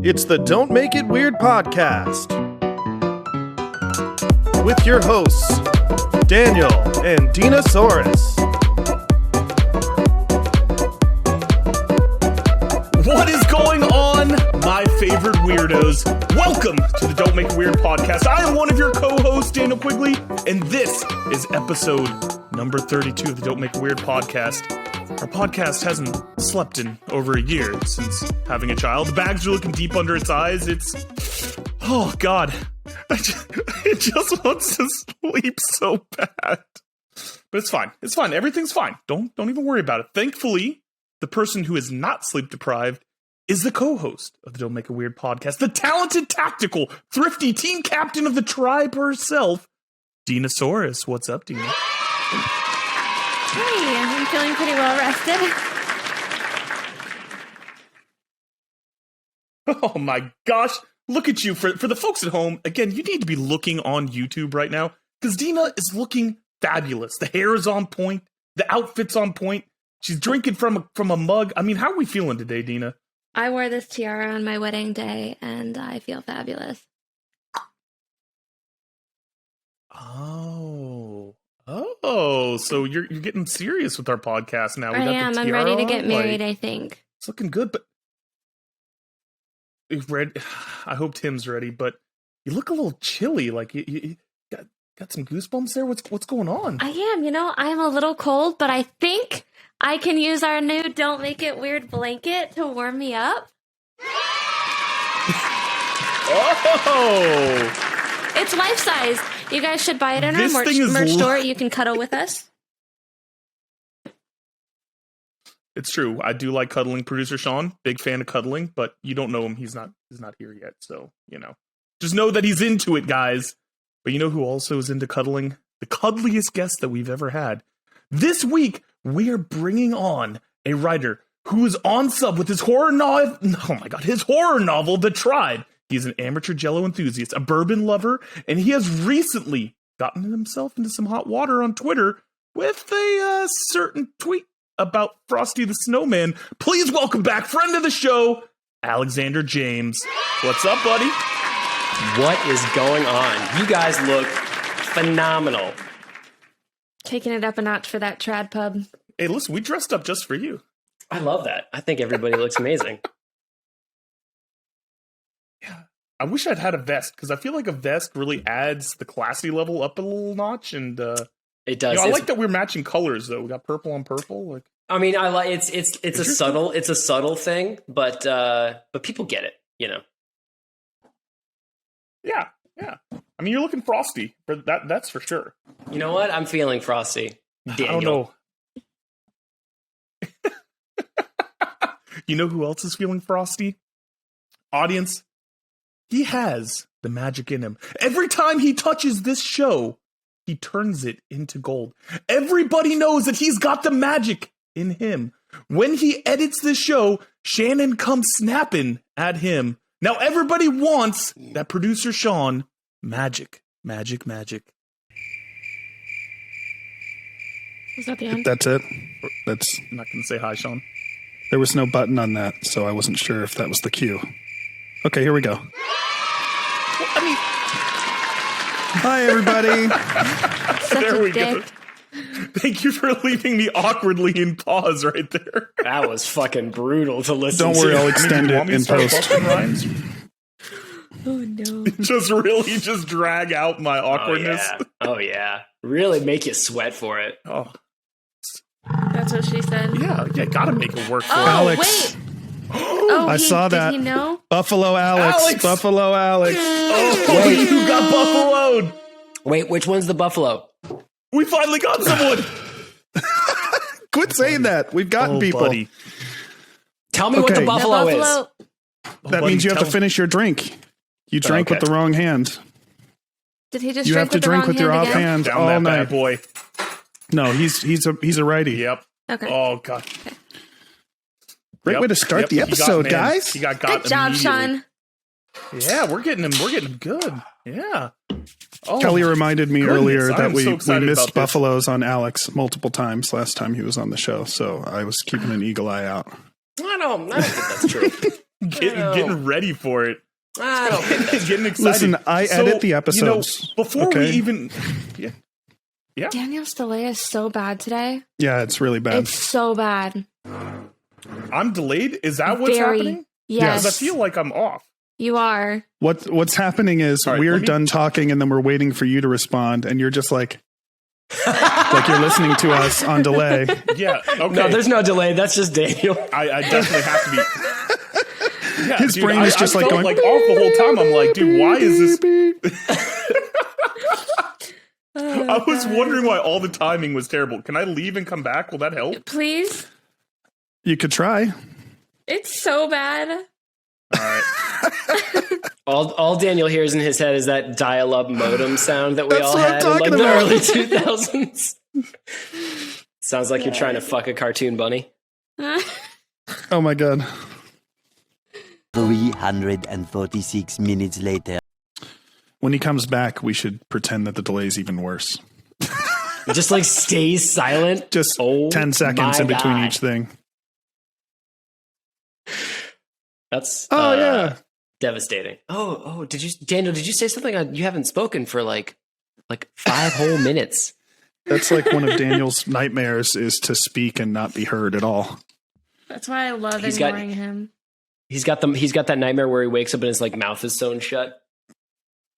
It's the Don't Make It Weird podcast with your hosts, Daniel and Dinosaurus. What is going on, my favorite weirdos? Welcome to the Don't Make It Weird podcast. I am one of your co-hosts, Daniel Quigley, and this is episode number 32 of the Don't Make It Weird podcast. Our podcast hasn't slept in over a year since having a child. The bags are looking deep under its eyes. Oh God, it just wants to sleep so bad. But it's fine. It's fine. Everything's fine. Don't even worry about it. Thankfully, the person who is not sleep deprived is the co-host of the Don't Make It Weird podcast, the talented, tactical, thrifty team captain of the tribe herself, Dinosaurus. What's up, Dina? Hey, I'm feeling pretty well rested. Oh my gosh, look at you. For the folks at home, again, you need to be looking on YouTube right now because Dina is looking fabulous. The hair is on point. The outfit's on point. She's drinking from a mug. I mean, how are we feeling today, Dina? I wore this tiara on my wedding day, and I feel fabulous. Oh, so you're getting serious with our podcast now. I am. I'm ready to get married, I think. It's looking good, but I hope Tim's ready, but you look a little chilly. Like you got some goosebumps there. What's going on? I am. I'm a little cold, but I think I can use our new Don't Make It Weird blanket to warm me up. Oh! It's life size. You guys should buy it in our merch store. You can cuddle with us. It's true. I do like cuddling. Producer Sean, big fan of cuddling, but you don't know him. He's not here yet. So, just know that he's into it, guys. But you know who also is into cuddling? The cuddliest guest that we've ever had. This week, we are bringing on a writer who is on sub with his horror novel. Oh my God, his horror novel, The Tribe. He's an amateur Jell-O enthusiast, a bourbon lover, and he has recently gotten himself into some hot water on Twitter with a certain tweet about Frosty the Snowman. Please welcome back, friend of the show, Alexander James. What's up, buddy? What is going on? You guys look phenomenal. Taking it up a notch for that trad pub. Hey, listen, we dressed up just for you. I love that. I think everybody looks amazing. Yeah. I wish I'd had a vest, because I feel like a vest really adds the classy level up a little notch, and it does. I like that we're matching colors though. We got purple on purple. Like, I mean, I like it's a subtle thing, but people get it, Yeah. I mean, you're looking frosty, for that's for sure. You know what? I'm feeling frosty. Daniel. I don't know. You know who else is feeling frosty? Audience, he has the magic in him. Every time he touches this show, he turns it into gold. Everybody knows that he's got the magic in him. When he edits this show, Shannon comes snapping at him. Now everybody wants that producer Sean magic. Was that the end? That's it. I'm not going to say hi, Sean. There was no button on that, so I wasn't sure if that was the cue. Okay, here we go. Well, I mean, hi, everybody. there we go. Thank you for leaving me awkwardly in pause right there. That was fucking brutal to listen to. Don't worry, I'll extend it in post. Oh, no. Just drag out my awkwardness. Oh, yeah. Really make you sweat for it. Oh. That's what she said. Yeah, gotta make it work for Alex. Wait. Oh, I saw that. Did he know? Buffalo Alex. Buffalo Alex. Oh, you got buffaloed. Wait, which one's the buffalo? We finally got someone. Quit saying that. We've gotten people. Buddy. Tell me what the buffalo is. That means you have to finish your drink. You drank with the wrong hand. Did he just You have to drink with your off hand Down all that night. bad boy. No, he's a righty. Yep. Okay. Oh God. Okay. Great way to start the episode, guys. He got Good job, Sean. Yeah, we're getting him. We're getting him good. Yeah. Oh, Kelly reminded me earlier that we missed about buffaloes on Alex multiple times last time he was on the show, so I was keeping an eagle eye out. I don't think that's true. getting ready for it. I don't think that's Getting excited. Listen, I edit the episodes. Before we even... Yeah. Daniel's delay is so bad today. Yeah, it's really bad. It's so bad. I'm delayed? Is that what's happening? Yes. 'Cause I feel like I'm off. You are. What's happening is All right, we're let me- done talking and then we're waiting for you to respond and you're just like you're listening to us on delay. Yeah, okay. No, there's no delay. That's just Daniel. I definitely have to be... Yeah, His brain is just I like felt going like off the whole time. I'm like, dude, why is this... beep, beep. I was wondering why all the timing was terrible. Can I leave and come back? Will that help? Please? You could try. It's so bad. All right. All Daniel hears in his head is that dial-up modem sound that we That's all what I'm had in like talking the about. early 2000s. Sounds like you're trying to fuck a cartoon bunny. Oh my god. 346 minutes later. When he comes back, we should pretend that the delay is even worse. It just like stays silent. Just Oh 10 seconds my in between God. each thing. That's Yeah. devastating. Daniel, did you say something? You haven't spoken for like 5 whole minutes. That's like one of Daniel's nightmares is to speak and not be heard at all. That's why I love He's got- ignoring him. He's got that nightmare where he wakes up and his like mouth is sewn shut.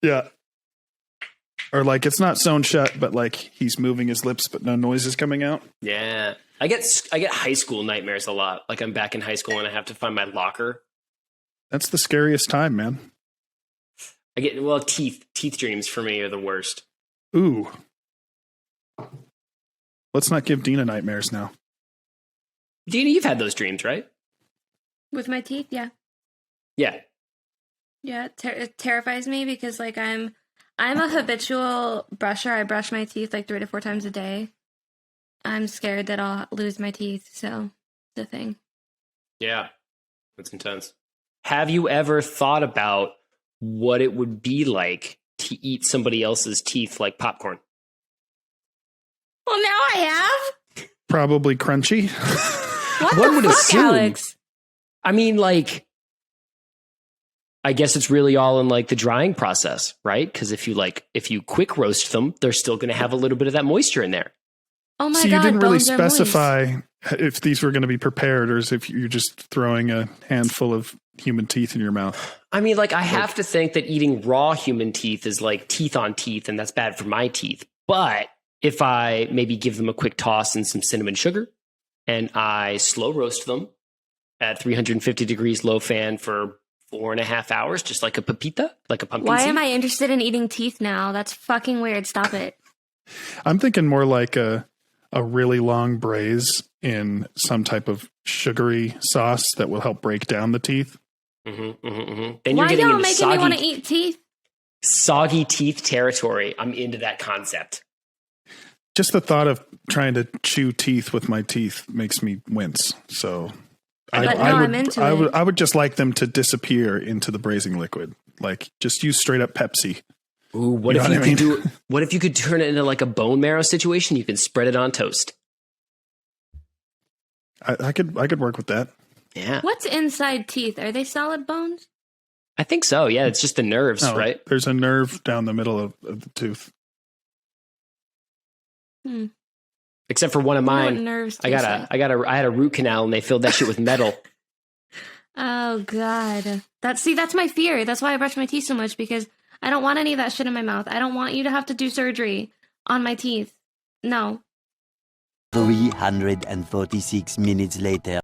Yeah. Or like it's not sewn shut, but like he's moving his lips, but no noise is coming out. Yeah. I get high school nightmares a lot. Like I'm back in high school and I have to find my locker. That's the scariest time, man. I get teeth dreams for me are the worst. Ooh. Let's not give Dina nightmares now. Dina, you've had those dreams, right? With my teeth, yeah. Yeah. Yeah, it terrifies me because like I'm a habitual brusher. I brush my teeth like 3 to 4 times a day. I'm scared that I'll lose my teeth, so it's a thing. Yeah. That's intense. Have you ever thought about what it would be like to eat somebody else's teeth like popcorn? Well, now I have. Probably crunchy. What One the would fuck, assume. Alex? I mean, like, I guess it's really all in like the drying process, right? Because if you quick roast them, they're still going to have a little bit of that moisture in there. Oh my So god! you didn't really bones are moist. specify if these were going to be prepared or if you're just throwing a handful of human teeth in your mouth. I mean, like, I have to think that eating raw human teeth is like teeth on teeth, and that's bad for my teeth. But if I maybe give them a quick toss and some cinnamon sugar, and I slow roast them at 350 degrees low fan for 4.5 hours, just like a pepita, like a pumpkin Why seed. am I interested in eating teeth now? That's fucking weird. Stop it. I'm thinking more like a really long braise in some type of sugary sauce that will help break down the teeth. Then you're Why getting y'all into making me want to eat teeth? soggy teeth territory. I'm into that concept. Just the thought of trying to chew teeth with my teeth makes me wince. So I'm into it. I would just like them to disappear into the braising liquid. Like just use straight up Pepsi. Ooh, what You if know you what I could mean? do? What if you could turn it into like a bone marrow situation? You can spread it on toast. I could work with that. Yeah, What's inside teeth? Are they solid bones? I think so. Yeah, it's just the nerves, No, right? There's a nerve down the middle of the tooth. Except for one of What mine. nerves I taste like? had a root canal and they filled that shit with metal. Oh god. That's my fear. That's why I brush my teeth so much, because I don't want any of that shit in my mouth. I don't want you to have to do surgery on my teeth. No. 346 minutes later.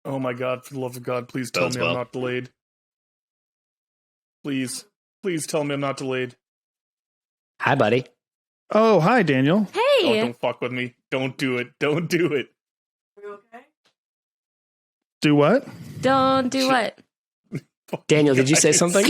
Oh my god, for the love of God, please tell Bodes me I'm well. not delayed. Please tell me I'm not delayed. Hi, buddy. Oh, hi, Daniel. Oh, Hey. don't fuck with me. Don't do it. Don't do it. Do what? Don't do what? Daniel, did you say something?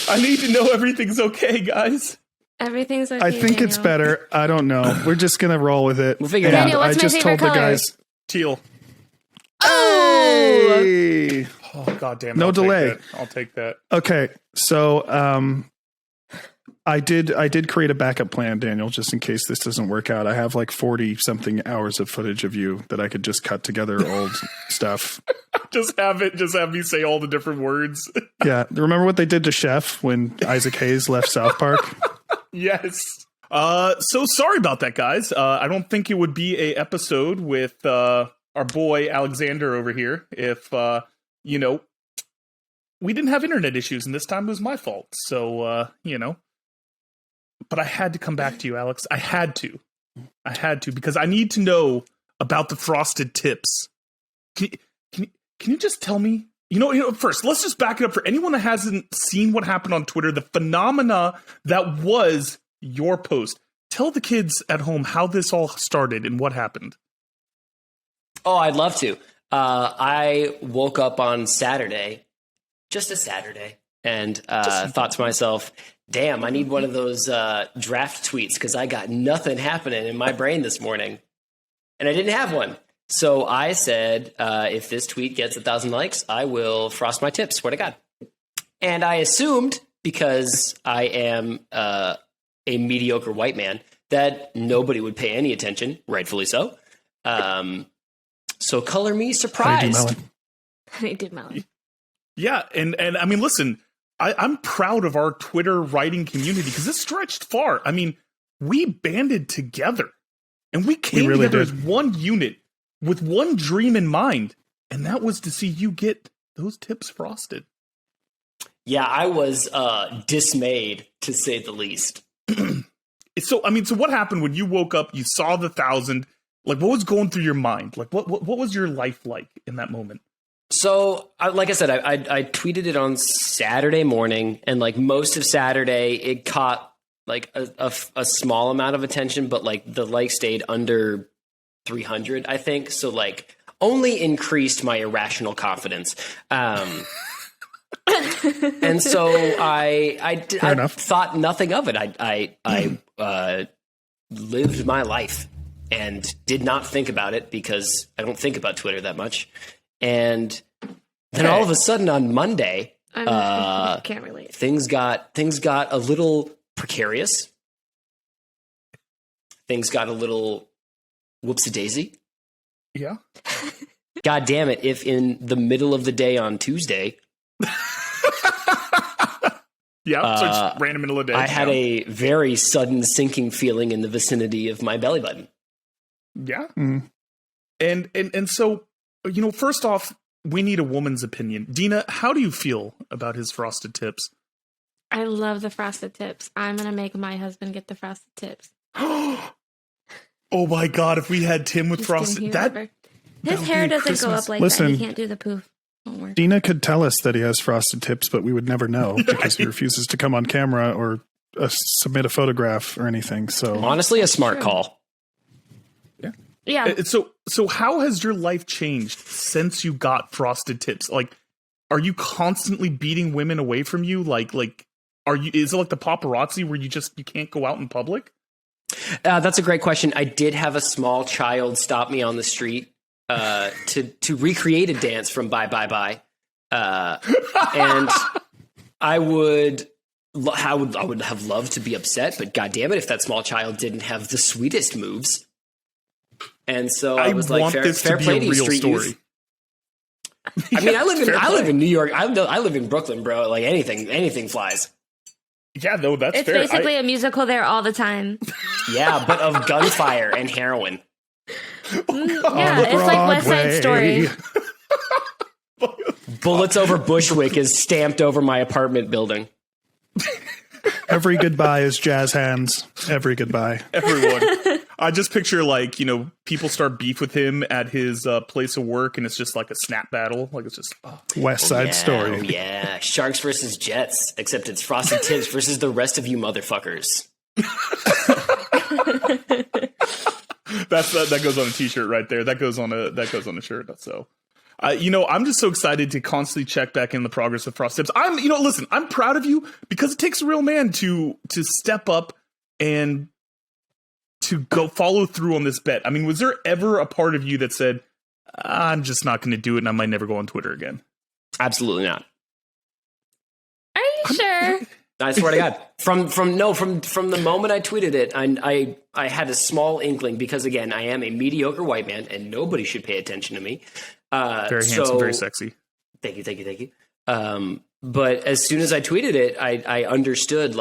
I need to know everything's okay, guys. Everything's okay. I think it's Daniel. better. I don't know. We're just gonna roll with it. We'll figure it And out. Daniel, what's I my just favorite told the color? guys. Teal. Oh! Hey. Oh god damn it. No I'll take delay. that. I'll take that. Okay, so I did create a backup plan, Daniel, just in case this doesn't work out. I have like 40 something hours of footage of you that I could just cut together old stuff. Just have me say all the different words. Yeah. Remember what they did to Chef when Isaac Hayes left South Park? Yes. So sorry about that, guys. I don't think it would be a episode with our boy Alexander over here if we didn't have internet issues, and this time it was my fault. So but I had to come back to you, Alex. I had to because I need to know about the frosted tips. Can you just tell me? First, let's just back it up for anyone that hasn't seen what happened on Twitter, the phenomena that was your post. Tell the kids at home how this all started and what happened. Oh, I'd love to. I woke up on Saturday, just a Saturday, and thought to myself, damn, I need one of those draft tweets because I got nothing happening in my brain this morning. And I didn't have one. So I said, if this tweet gets 1,000 likes, I will frost my tips. Swear to God. And I assumed, because I am a mediocre white man, that nobody would pay any attention, rightfully so. So color me surprised. They did melon. Yeah, and I mean, listen, I'm proud of our Twitter writing community because this stretched far. I mean, we banded together and we came together as one unit with one dream in mind, and that was to see you get those tips frosted. Yeah, I was dismayed, to say the least. So what happened when you woke up, you saw the 1,000, like what was going through your mind? Like what was your life like in that moment? So, like I said, I tweeted it on Saturday morning, and like most of Saturday, it caught like a small amount of attention, but like the like stayed under 300, I think. So like only increased my irrational confidence. And so I thought nothing of it. I lived my life and did not think about it because I don't think about Twitter that much. And then all of a sudden on Monday, I can't relate. Things got a little precarious. Things got a little whoopsie-daisy. Yeah. God damn it, if in the middle of the day on Tuesday... Yeah, so it's random middle of the day. I had a very sudden sinking feeling in the vicinity of my belly button. Yeah. Mm. And so, first off, we need a woman's opinion. Dina, how do you feel about his frosted tips? I love the frosted tips. I'm going to make my husband get the frosted tips. Oh my God, if we had Tim with frosted... His hair doesn't go up like that. He can't do the poof. Dina could tell us that he has frosted tips, but we would never know because he refuses to come on camera or submit a photograph or anything. So honestly, a smart call. Yeah. So how has your life changed since you got frosted tips? Like, are you constantly beating women away from you? Like, is it like the paparazzi where you can't go out in public? That's a great question. I did have a small child stop me on the street to recreate a dance from Bye Bye Bye. And I would have loved to be upset, but God damn it, if that small child didn't have the sweetest moves. And so I was like, fair play to you, street youth. I mean, I live in New York. I live in Brooklyn, bro. Like anything flies. Yeah, no, that's it's fair. It's basically a musical there all the time. Yeah, but of gunfire and heroin. Yeah, it's like West Side Story. Bullets over Bushwick is stamped over my apartment building. Every goodbye is jazz hands. Every goodbye. Everyone. I just picture people start beef with him at his place of work, and it's just like a snap battle. Like it's just West Side Story. Oh yeah, Sharks versus Jets, except it's Frosted Tips versus the rest of you motherfuckers. That goes on a t-shirt right there. That goes on a shirt. So, I'm just so excited to constantly check back in the progress of Frosted Tips. Listen, I'm proud of you because it takes a real man to step up and to go follow through on this bet. I mean, was there ever a part of you that said, I'm just not going to do it and I might never go on Twitter again? Absolutely not. Are you sure? I swear to God. From the moment I tweeted it, I had a small inkling because again, I am a mediocre white man and nobody should pay attention to me. Very handsome, very sexy. Thank you. But as soon as I tweeted it, I understood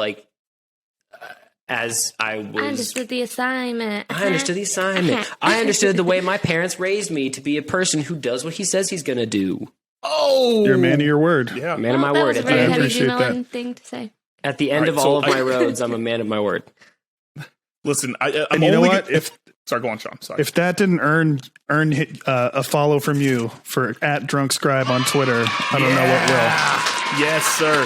as I understood the assignment. I understood the assignment. I understood the way my parents raised me to be a person who does what he says he's going to do. Oh, you're a man of your word. Yeah, man of my word. That was a very I heavy appreciate Juno thing to say. At the end of all of my roads, I'm a man of my word. Listen, I'm and you know only what? Sorry, go on, Sean. Sorry. If that didn't earn a follow from you for @DrunkScribe on Twitter, I don't know what will. Yes, sir.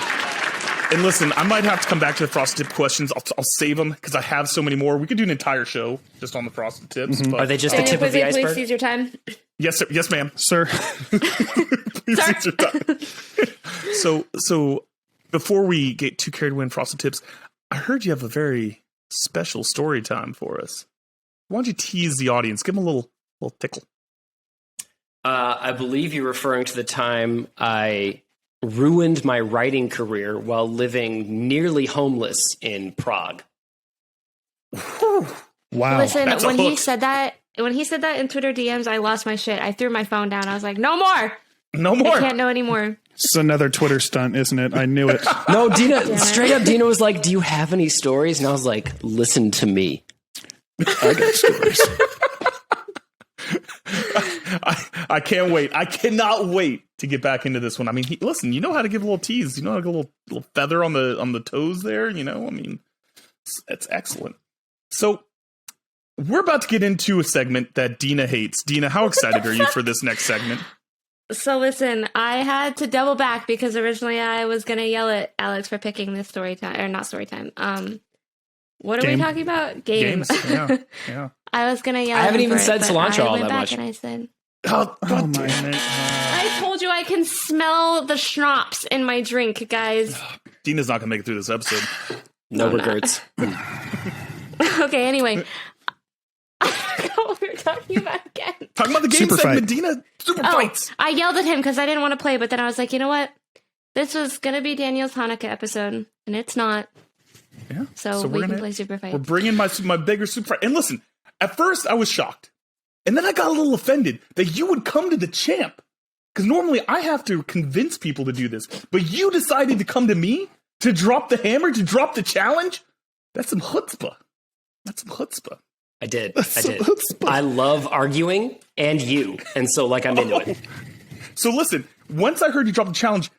And listen, I might have to come back to the frosted tip questions. I'll save them because I have so many more. We could do an entire show just on the frosted tips. But Are they just the tip of the Please iceberg? seize your time. Yes, sir. Yes, ma'am. Sir, Please seize your time. So before we get too carried away in frosted tips, I heard you have a very special story time for us. Why don't you tease the audience? Give them a little tickle. I believe you're referring to the time I ruined my writing career while living nearly homeless in Prague. wow. Listen, that's a when he hook. said that in Twitter DMs, I lost my shit. I threw my phone down. I was like, no more. No I more. can't know anymore. It's another Twitter stunt, isn't it? I knew it. No, Dina, straight up, Dina was like, do you have any stories? And I was like, listen to me. I got stories. I can't wait. I cannot wait to get back into this one. I mean, listen, you know how to give a little tease. You know how to give a little feather on the toes there. You know, I mean, it's excellent. So we're about to get into a segment that Dina hates. Dina, how excited are you for this next segment? So listen, I had to double back because originally I was going to yell at Alex for picking this story time, or not story time. What are we talking about? Games. Yeah. I was going to yell I at haven't him even for said it, but cilantro I all went that back much. And I said, Oh my. damn it. I told you I can smell the schnapps in my drink, guys. Dina's not going to make it through this episode. No I'm not. regrets. Okay, anyway. I forgot what we were talking about again. Talking about the game Super segment, fight. Dina. Super fights. I yelled at him because I didn't want to play, but then I was like, you know what? This was going to be Daniel's Hanukkah episode, and it's not. Yeah. So we can play Super Fight. We're bringing my bigger super fight. And listen, at first I was shocked. And then I got a little offended that you would come to the champ. Because normally I have to convince people to do this. But you decided to come to me to drop the hammer, to drop the challenge? That's some chutzpah. I did. I love arguing and you. And so I'm into it. So listen, once I heard you drop the challenge,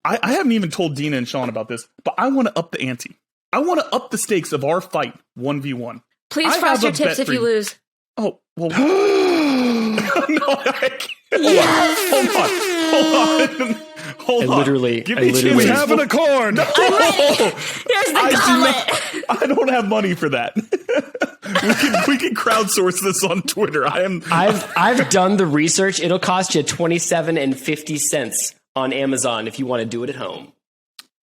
I haven't even told Dina and Sean about this, but I want to up the ante. I want to up the stakes of our fight 1v1. Please I frost have your a tips bet if for you you. lose. Oh, well. No, I can't. Hold on. literally- Give I me literally- We change. having a corn. Here's the gauntlet. I don't have money for that. we can crowdsource this on Twitter. I've done the research. It'll cost you $27.50 on Amazon if you want to do it at home.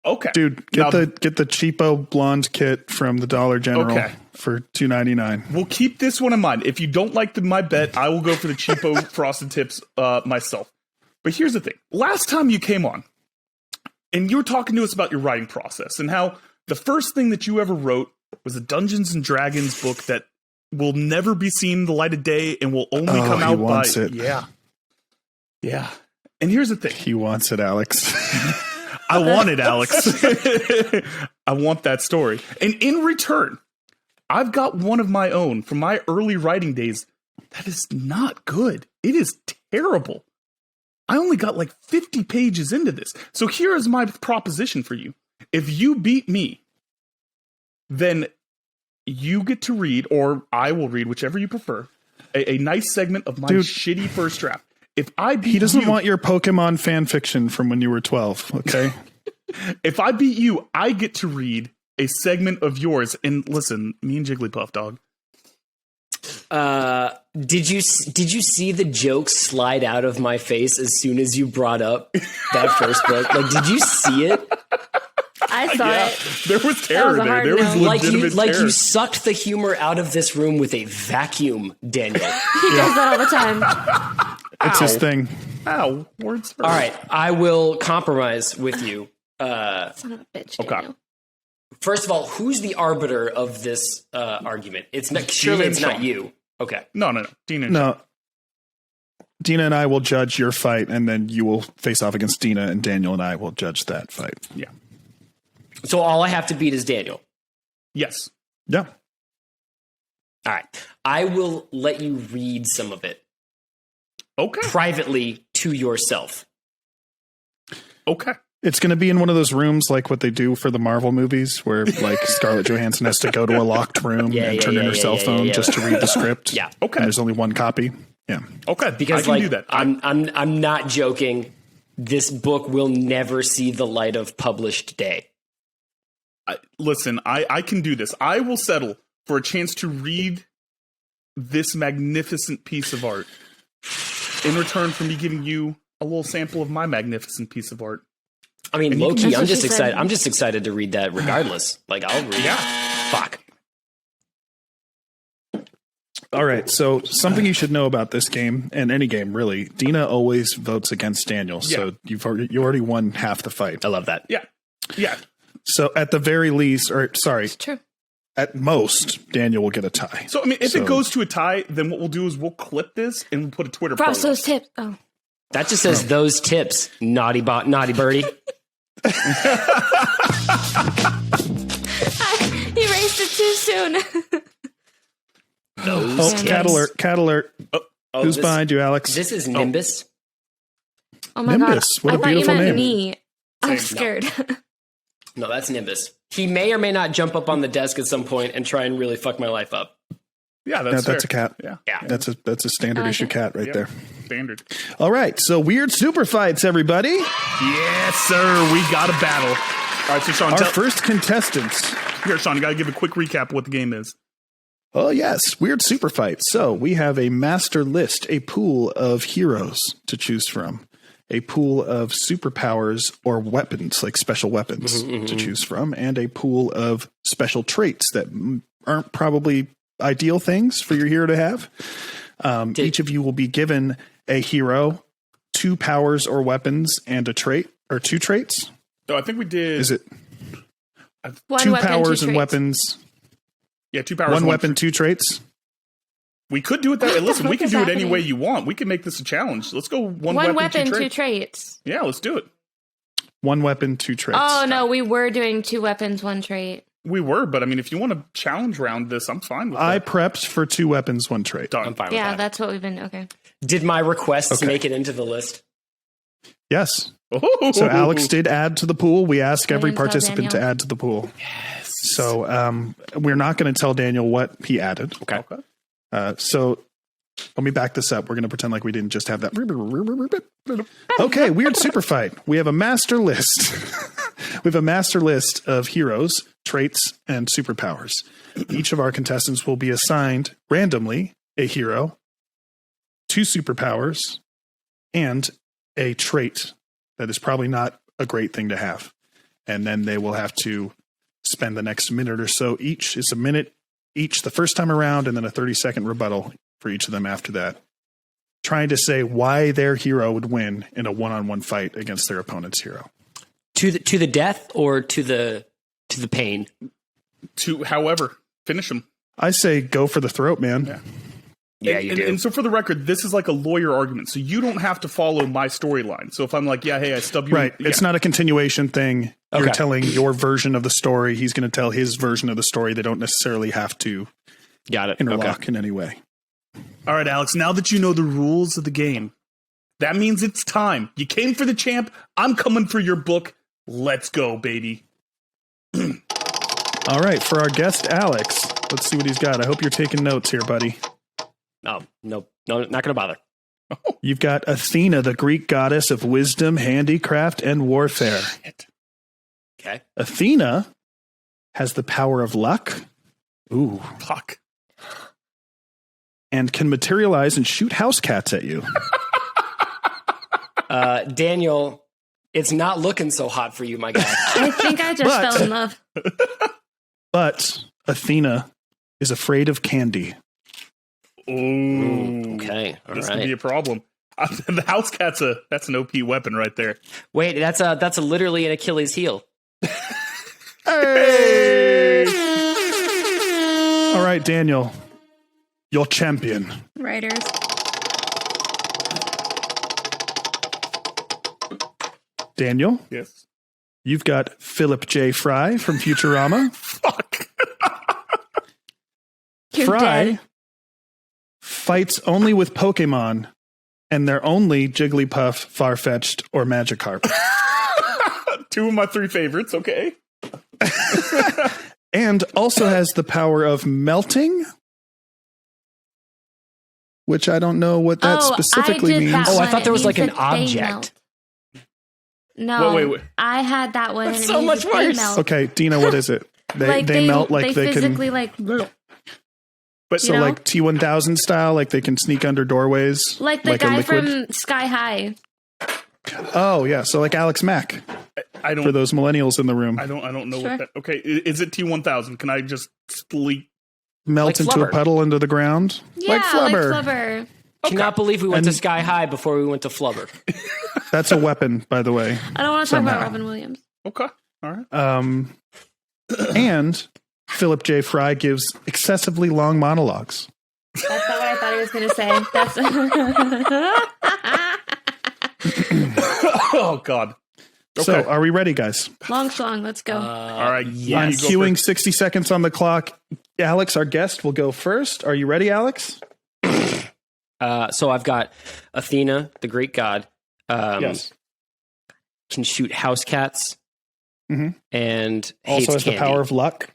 Okay. Dude, get the cheapo blonde kit from the Dollar General for $2.99. We'll keep this one in mind. If you don't like my bet, I will go for the cheapo frosted tips myself. But here's the thing. Last time you came on, and you were talking to us about your writing process and how the first thing that you ever wrote was a Dungeons and Dragons book that will never be seen the light of day and will only come out wants by... it. Yeah. And here's the thing. He wants it, Alex. I want it, Alex. I want that story. And in return, I've got one of my own from my early writing days that is not good. It is terrible. I only got 50 pages into this. So here is my proposition for you. If you beat me, then you get to read, or I will read, whichever you prefer, a nice segment of my shitty first draft. If I beat He doesn't you, want your Pokemon fan fiction from when you were 12, okay? if I beat you, I get to read a segment of yours. And listen, me and Jigglypuff, dog. Did you see the joke slide out of my face as soon as you brought up that first book? Did you see it? I saw it. There was terror That was a there. hard There was no. legitimate terror. You sucked the humor out of this room with a vacuum, Daniel. He does that all the time. It's his thing. Ow, words hurt. All right, I will compromise with you. Son of a bitch, Okay. Daniel. First of all, who's the arbiter of this argument? Surely it's not you. Okay. No. Dina. No. Dina and I will judge your fight, and then you will face off against Dina, and Daniel and I will judge that fight. Yeah. So all I have to beat is Daniel. Yes. Yeah. All right. I will let you read some of it. Okay. Privately to yourself. Okay. It's going to be in one of those rooms like what they do for the Marvel movies where like Scarlett Johansson has to go to a locked room and turn in her cell phone just to read the script. Yeah. Okay. And there's only one copy. Yeah. Okay. Because I can do that. I'm not joking. This book will never see the light of published day. Listen, I can do this. I will settle for a chance to read this magnificent piece of art in return for me giving you a little sample of my magnificent piece of art. I mean, low-key, That's I'm what just she excited. said. I'm just excited to read that regardless. Like, I'll read it. Fuck. All right. So something you should know about this game and any game really, Dina always votes against Daniel. So you already won half the fight. I love that. Yeah. Yeah. So at the very least, It's true. at most, Daniel will get a tie. So, I mean, if it goes to a tie, then what we'll do is we'll clip this and we'll put a Twitter poll. Cross those tips. Oh. That just says those tips. Naughty birdie. I erased it too soon. Oh, cat alert. Cat alert. Who's behind you, Alex? This is Nimbus. Oh my Nimbus. god. What a I thought you beautiful meant name. me. I'm scared. No, that's Nimbus. He may or may not jump up on the desk at some point and try and really fuck my life up. Yeah, That's fair. a cat. Yeah. That's a standard issue cat right there. Standard. All right. So Weird Superfights, everybody. Yes, sir. We got a battle. All right, so Sean, Our first contestants. here, Sean, you got to give a quick recap of what the game is. Oh, yes. Weird Superfights. So we have a master list, a pool of heroes to choose from, a pool of superpowers or weapons, like special weapons to choose from, and a pool of special traits that aren't probably ideal things for your hero to have. Each of you will be given a hero, 2 powers or weapons, and a trait, or 2 traits. So I think we did. Is it One 2 weapon, powers 2 and traits. weapons? Yeah, 2 powers. 1 weapon, 2 traits? We could do it that way. Listen, we fuck can is do it any happening? way you want. We can make this a challenge. Let's go one One weapon, weapon, 2 2 traits. traits. Yeah, let's do it. 1 weapon, 2 traits. Oh no, we were doing 2 weapons, 1 trait. We were, but I mean, if you want to challenge round this, I'm fine with I that. prepped for 2 weapons, 1 trait. Done. I'm fine with Yeah, that. that's what we've been. Okay. Did my requests Okay. make it into the list? Yes. Oh. So Alex did add to the pool. We ask every didn't tell participant to Daniel. add to the pool. Yes. So we're not going to tell Daniel what he added. Okay. So let me back this up. We're going to pretend like we didn't just have that. Okay, Weird Super Fight. We have a master list. We have a master list of heroes, traits, and superpowers. Each of our contestants will be assigned randomly a hero, 2 superpowers, and a trait that is probably not a great thing to have. And then they will have to spend the next minute or so each. It's a minute each the first time around, and then a 30-second rebuttal for each of them after that, trying to say why their hero would win in a one-on-one fight against their opponent's hero. To the death or to the pain? To, however, finish them. I say go for the throat, man. Yeah. Yeah, and, you and, do. and so for the record, this is like a lawyer argument. So you don't have to follow my storyline. So if I'm like, yeah, hey, I stub you. Right. It's not a continuation thing. You're Okay. telling your version of the story. He's going to tell his version of the story. They don't necessarily have to Got it. interlock in any way. All right, Alex, now that you know the rules of the game, that means it's time. You came for the champ. I'm coming for your book. Let's go, baby. All right. For our guest, Alex, let's see what he's got. I hope you're taking notes here, buddy. Oh, no, not going to bother. You've got Athena, the Greek goddess of wisdom, handicraft, and warfare. Okay. Athena has the power of luck. Ooh. Fuck. And can materialize and shoot house cats at you. Daniel, it's not looking so hot for you, my guy. I think I just But- fell in love. But Athena is afraid of candy. Ooh. Okay. All This right. could be a problem. The house cat's that's an OP weapon right there. Wait, that's literally an Achilles heel. Hey! All right, Daniel, your champion. Writers. Daniel, Yes. you've got Philip J. Fry from Futurama. Fuck. You're Fry dead. fights only with Pokemon, and they're only Jigglypuff, Farfetch'd, or Magikarp. 2 of my 3 favorites. Okay. And also has the power of melting, which I don't know what that specifically I did means. That Oh, I one. thought there was It like an means that they object. melt. No, Wait. I had that one. That's and it so means much that they worse. melt. Okay, Dina, what is it? They melt like they physically can. like But So you know? like T1000 style, like they can sneak under doorways. like the a guy liquid? from Sky High. Oh yeah, so like Alex Mack I don't. for those millennials in the room. I don't know Sure. what that. Okay, is it T1000? Can I just sleep? Melt Like into Flubber. a puddle into the ground. Yeah, like Flubber. Flubber. Cannot believe we went And- to Sky High before we went to Flubber. That's a weapon, by the way. I don't want to talk Somehow. about Robin Williams. Okay, all right. And Philip J. Fry gives excessively long monologues. That's not what I thought he was going to say. That's Oh God. Okay. So, are we ready, guys? long schlong. Let's go. all right. I'm you go queuing first. 60 seconds on the clock. Alex, our guest, will go first. Are you ready, Alex? So I've got Athena, the Greek god, Yes. can shoot house cats, Mhm. and Also hates has candy. the power of luck.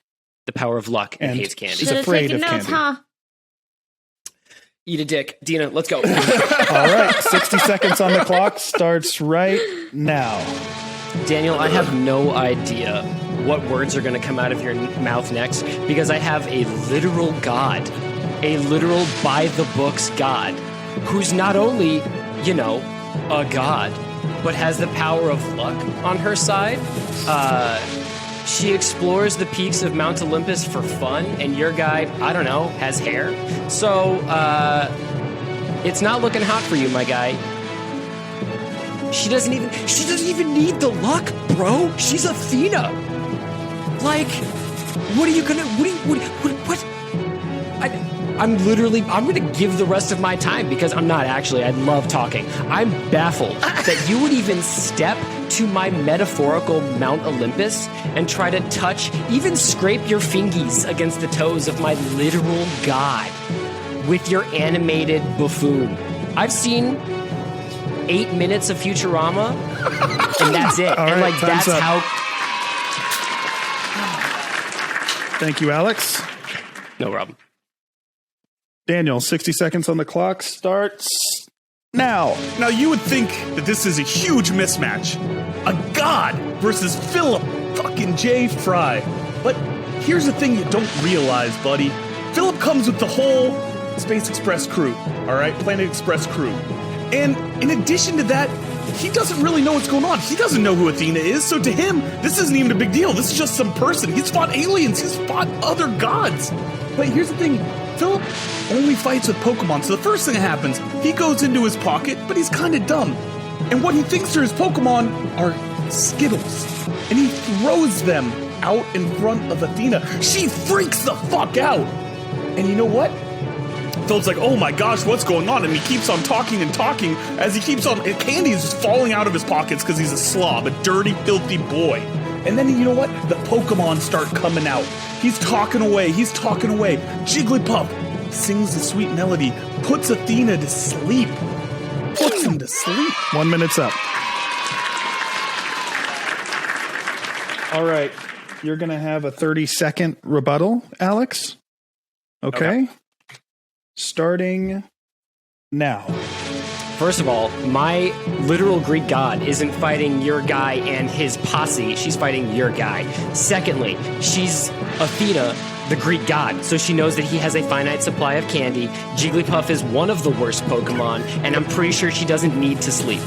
The power of luck and And- hates candy. She's Should have afraid taken of notes, candy. huh? Eat a dick. Dina, let's go. All right, 60 seconds on the clock starts right now. Daniel, I have no idea what words are going to come out of your mouth next because I have a literal god, a literal by the books god, who's not only, you know, a god, but has the power of luck on her side. She explores the peaks of Mount Olympus for fun, and your guy, I don't know, has hair. So, it's not looking hot for you, my guy. She doesn't even need the luck, bro. She's Athena. Like, what are you gonna, what? I'm gonna give the rest of my time because I'm not actually, I love talking. I'm baffled that you would even step to my metaphorical Mount Olympus and try to touch, even scrape your fingies against the toes of my literal god with your animated buffoon. I've seen 8 minutes of Futurama, and that's it. All and right, like time's that's up. how. Thank you, Alex. No problem. Daniel, 60 seconds on the clock starts now. Now you would think that this is a huge mismatch, a god versus Philip fucking J. Fry. But here's the thing you don't realize, buddy. Philip comes with the whole Space Express crew, all right, Planet Express crew. And in addition to that, he doesn't really know what's going on. He doesn't know who Athena is, so to him, this isn't even a big deal. This is just some person. He's fought aliens. He's fought other gods. But here's the thing. Philip only fights with Pokemon, so the first thing that happens, he goes into his pocket, but he's kind of dumb. And what he thinks are his Pokemon are Skittles. And he throws them out in front of Athena. She freaks the fuck out. And you know what? Philip's like, oh my gosh, what's going on? And he keeps on talking and talking as he keeps on, and candy is just falling out of his pockets because he's a slob, a dirty, filthy boy. And then, you know what? The Pokemon start coming out. He's talking away. Jigglypuff sings a sweet melody, puts Athena to sleep. Puts him to sleep. 1 minute's up. All right. You're going to have a 30-second rebuttal, Alex. Okay. Starting now. First of all, my literal Greek god isn't fighting your guy and his posse. She's fighting your guy. Secondly, she's Athena, the Greek god, so she knows that he has a finite supply of candy. Jigglypuff is one of the worst Pokemon, and I'm pretty sure she doesn't need to sleep.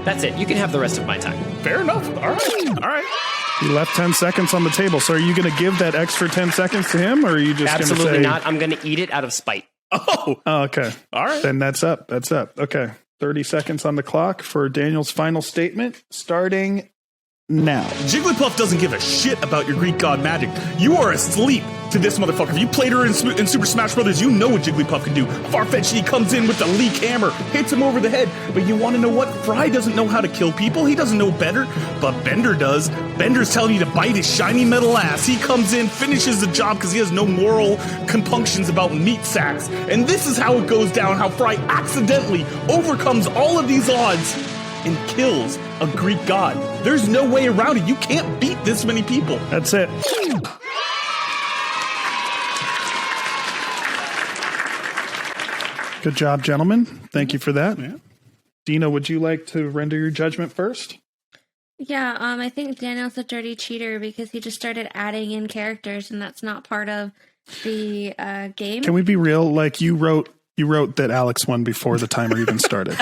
That's it. You can have the rest of my time. Fair enough. All right. He left 10 seconds on the table. So are you going to give that extra 10 seconds to him, or are you just going to say... Absolutely not. I'm going to eat it out of spite. Oh, Okay. all right. Then that's up. Okay. 30 seconds on the clock for Daniel's final statement, starting now. Jigglypuff doesn't give a shit about your Greek god magic. You are asleep to this motherfucker. If you played her in Super Smash Brothers, you know what Jigglypuff can do. Farfetch'd, he comes in with the leak hammer, hits him over the head. But you want to know what? Fry doesn't know how to kill people. He doesn't know better. But Bender does. Bender's telling you to bite his shiny metal ass. He comes in, finishes the job because he has no moral compunctions about meat sacks. And this is how it goes down, how Fry accidentally overcomes all of these odds and kills a Greek god. There's no way around it. You can't beat this many people. That's it. Good job, gentlemen. Thank you for that. Yeah. Dina, would you like to render your judgment first? Yeah, I think Daniel's a dirty cheater because he just started adding in characters, and that's not part of the game. Can we be real? Like you wrote that Alex won before the timer even started.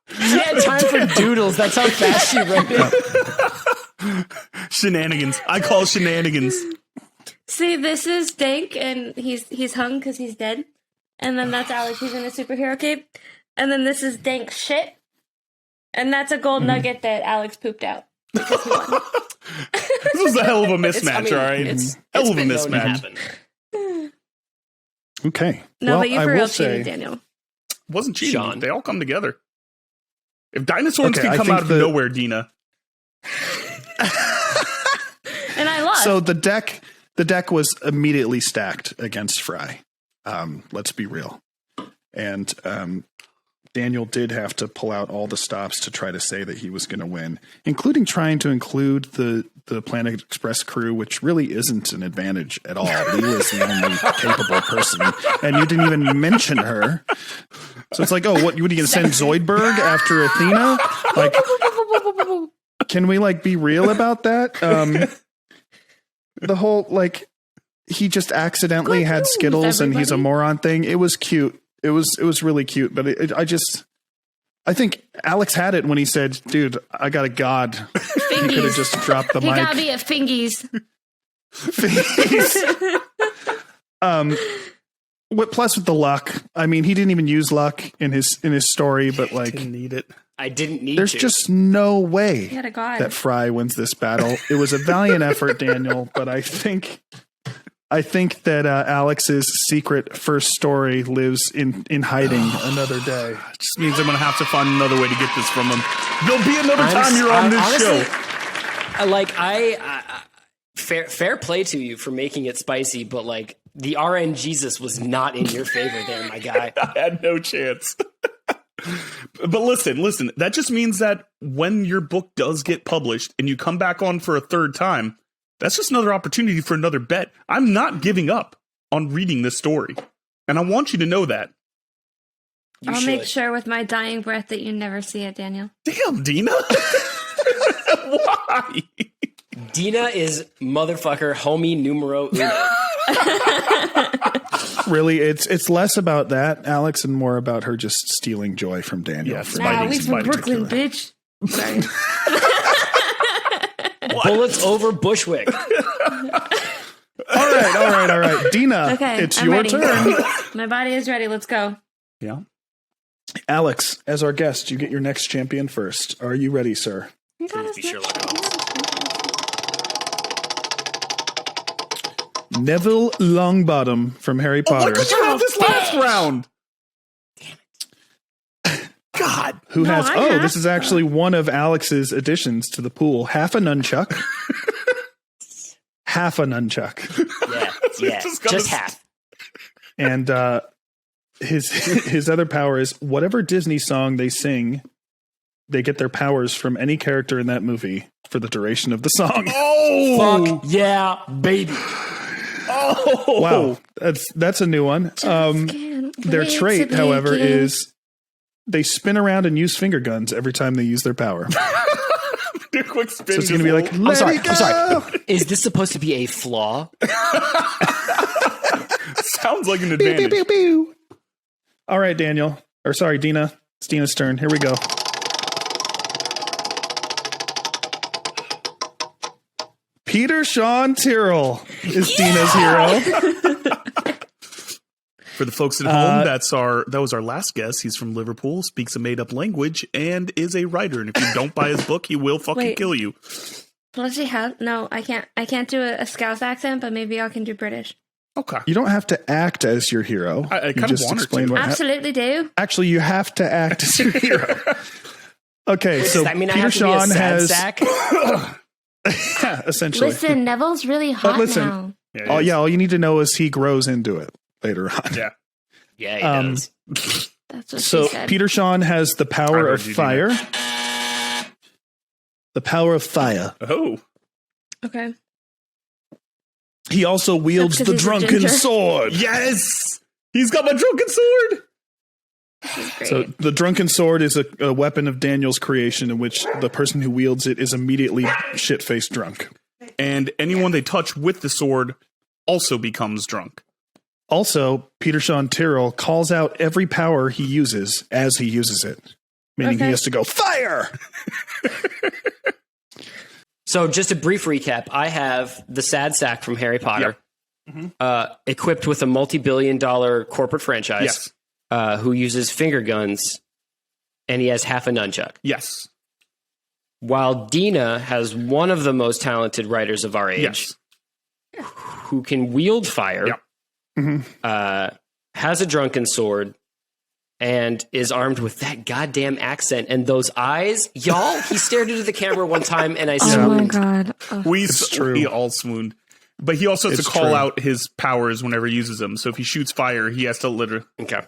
She had time for doodles. That's how fast she wrote it. Shenanigans. I call shenanigans. See, this is Dank, and he's hung because he's dead. And then that's Alex, he's in a superhero cape. And then this is Dank shit. And that's a gold nugget that Alex pooped out because he won. This is a hell of a mismatch, all right? Hell of a mismatch. Okay. No, well, but you I for will real say, cheated, Daniel. Wasn't cheating. Sean. They all come together. If dinosaurs Okay, can I come think out of nowhere, Dina. And I lost. So the deck was immediately stacked against Fry. Let's be real. And Daniel did have to pull out all the stops to try to say that he was going to win, including trying to include the Planet Express crew, which really isn't an advantage at all. Lee was the only capable person, and you didn't even mention her. So it's like, oh, what are you going to send Zoidberg after Athena? Like, can we like be real about that? The whole like he just accidentally had Skittles and he's a moron thing. It was cute. It was really cute, but I think Alex had it when he said, "Dude, I got a god." He could have just dropped the mic. He got me at Fingies. Plus with the luck, I mean, he didn't even use luck in his story, but like, Didn't need it. I didn't need there's to. just no way He had a god. that Fry wins this battle. It was a valiant effort, Daniel, but I think that Alex's secret first story lives in hiding another day. It just means I'm going to have to find another way to get this from him. There'll be another time you're on this honestly, show. Fair play to you for making it spicy, but like the RN Jesus was not in your favor there, my guy. I had no chance. But listen, that just means that when your book does get published and you come back on for a third time, that's just another opportunity for another bet. I'm not giving up on reading this story. And I want you to know that. I'll make sure with my dying breath that you never see it, Daniel. Damn, Dina. Why? Dina is motherfucker homie numero uno. Really, it's less about that, Alex, and more about her just stealing joy from Daniel. Yes. Nah, we from Spidey Brooklyn, tequila. bitch. Sorry. Bullets over Bushwick. All right. Dina, Okay, it's I'm your ready. turn. My body is ready. Let's go. Yeah. Alex, as our guest, you get your next champion first. Are you ready, sir? Please be Sherlock Holmes. Neville Longbottom from Harry Why Potter, could you have this last round? God. who No, has, I have- this is actually one of Alex's additions to the pool. Half a nunchuck. Half a nunchuck. Yeah, Just gotta- just half. And his other power is whatever Disney song they sing, they get their powers from any character in that movie for the duration of the song. Oh. Fuck yeah, baby. Oh. Wow, that's a new one. Their trait, however, is they spin around and use finger guns every time they use their power. Do a quick spin. So it's going to be like, I'm sorry. Is this supposed to be a flaw? Sounds like an Pew, advantage. pew, pew, pew. All right, Daniel. Or sorry, Dina. It's Dina's turn. Here we go. Peter Sean Tyrrell is Dina's hero. For the folks at home, that was our last guest. He's from Liverpool, speaks a made-up language, and is a writer. And if you don't buy his book, he will fucking kill you. Bloody hell. No, I can't. I can't do a Scouse accent, but maybe I can do British. Okay. You don't have to act as your hero. I kind of want to. Absolutely do. Actually, you have to act as your hero. Okay, so I mean, Peter Sean has... sack? Yeah, essentially. Listen, Neville's really hot now. Yeah, all you need to know is he grows into it later on. Yeah. Yeah, he does. That's what So she said. Peter Sean has the power of fire. The power of fire. Oh. Okay. He also wields the drunken sword. Yes! He's got my drunken sword! Great. So the drunken sword is a weapon of Daniel's creation in which the person who wields it is immediately shit-faced drunk. And anyone they touch with the sword also becomes drunk. Also, Peter Sean Tyrrell calls out every power he uses as he uses it. Meaning he has to go, fire! So just a brief recap. I have the sad sack from Harry Potter, equipped with a multi-billion-dollar corporate franchise, who uses finger guns, and he has half a nunchuck. Yes. While Dina has one of the most talented writers of our age, who can wield fire, has a drunken sword, and is armed with that goddamn accent and those eyes. Y'all, he stared into the camera one time, and I swooned. Oh my god. Oh. We all swooned. But he also has to call out his powers whenever he uses them. So if he shoots fire, he has to literally... Okay.